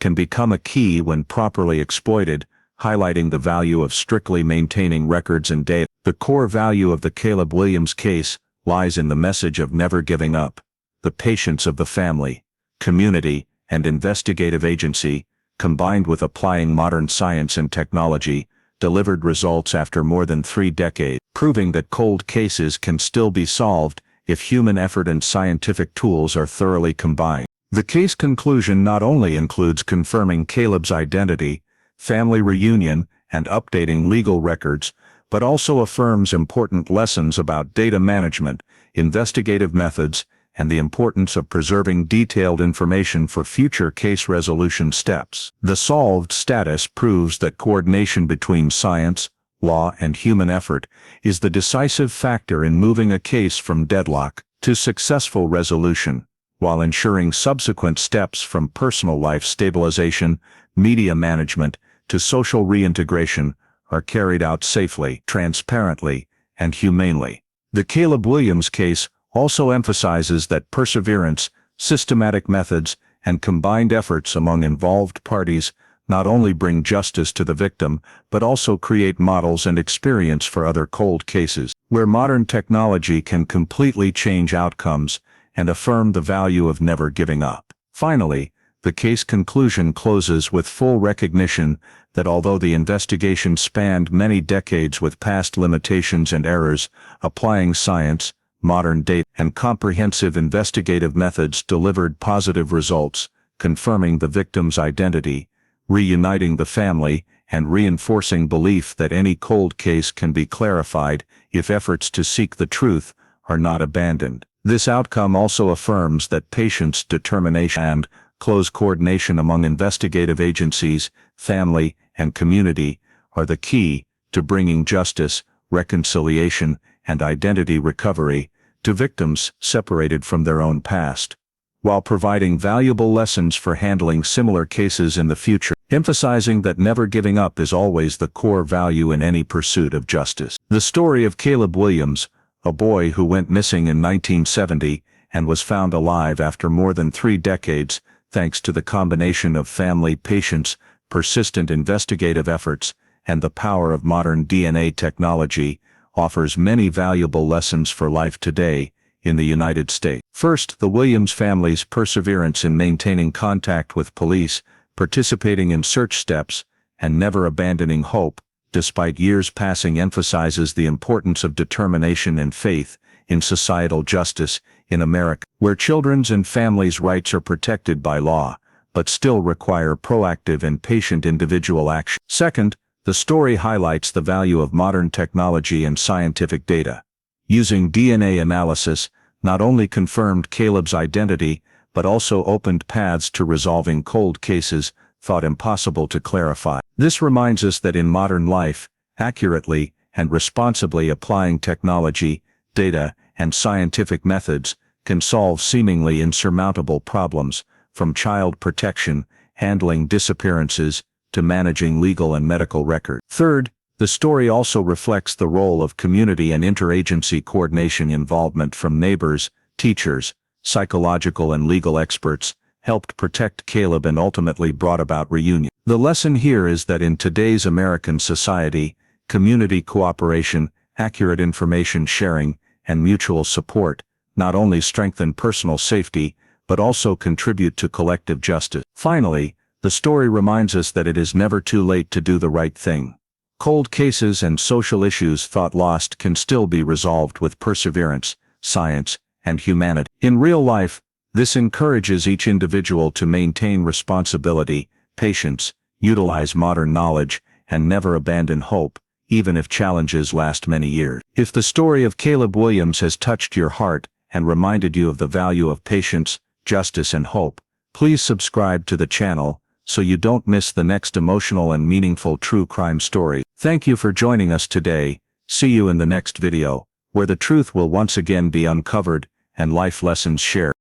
[SPEAKER 1] can become a key when properly exploited, highlighting the value of strictly maintaining records and data. The core value of the Caleb Williams case lies in the message of never giving up. The patience of the family, community, and investigative agency, combined with applying modern science and technology, delivered results after more than 3 decades, proving that cold cases can still be solved if human effort and scientific tools are thoroughly combined. The case conclusion not only includes confirming Caleb's identity, family reunion, and updating legal records, but also affirms important lessons about data management, investigative methods, and the importance of preserving detailed information for future case resolution steps. The solved status proves that coordination between science, law, and human effort is the decisive factor in moving a case from deadlock to successful resolution, while ensuring subsequent steps from personal life stabilization, media management, to social reintegration are carried out safely, transparently, and humanely. The Caleb Williams case also emphasizes that perseverance, systematic methods, and combined efforts among involved parties not only bring justice to the victim, but also create models and experience for other cold cases, where modern technology can completely change outcomes and affirm the value of never giving up. Finally, the case conclusion closes with full recognition that although the investigation spanned many decades with past limitations and errors, applying science, modern data, and comprehensive investigative methods delivered positive results, confirming the victim's identity, reuniting the family, and reinforcing belief that any cold case can be clarified if efforts to seek the truth are not abandoned. This outcome also affirms that patience, determination, and close coordination among investigative agencies, family, and community are the key to bringing justice, reconciliation, and identity recovery to victims separated from their own past, while providing valuable lessons for handling similar cases in the future, emphasizing that never giving up is always the core value in any pursuit of justice. The story of Caleb Williams, a boy who went missing in 1970 and was found alive after more than 3 decades, thanks to the combination of family patience, persistent investigative efforts, and the power of modern DNA technology, offers many valuable lessons for life today in the United States. First, the Williams family's perseverance in maintaining contact with police, participating in search steps, and never abandoning hope, despite years passing, emphasizes the importance of determination and faith in societal justice in America, where children's and families' rights are protected by law, but still require proactive and patient individual action. Second, the story highlights the value of modern technology and scientific data. Using DNA analysis not only confirmed Caleb's identity, but also opened paths to resolving cold cases thought impossible to clarify. This reminds us that in modern life, accurately and responsibly applying technology, data, and scientific methods can solve seemingly insurmountable problems, from child protection, handling disappearances, to managing legal and medical records. Third, the story also reflects the role of community and interagency coordination. Involvement from neighbors, teachers, psychological and legal experts helped protect Caleb and ultimately brought about reunion. The lesson here is that in today's American society, community cooperation, accurate information sharing, and mutual support not only strengthen personal safety, but also contribute to collective justice. Finally, the story reminds us that it is never too late to do the right thing. Cold cases and social issues thought lost can still be resolved with perseverance, science, and humanity. In real life, this encourages each individual to maintain responsibility, patience, utilize modern knowledge, and never abandon hope, even if challenges last many years. If the story of Caleb Williams has touched your heart and reminded you of the value of patience, justice, and hope, please subscribe to the channel so you don't miss the next emotional and meaningful true crime story. Thank you for joining us today. See you in the next video, where the truth will once again be uncovered and life lessons shared.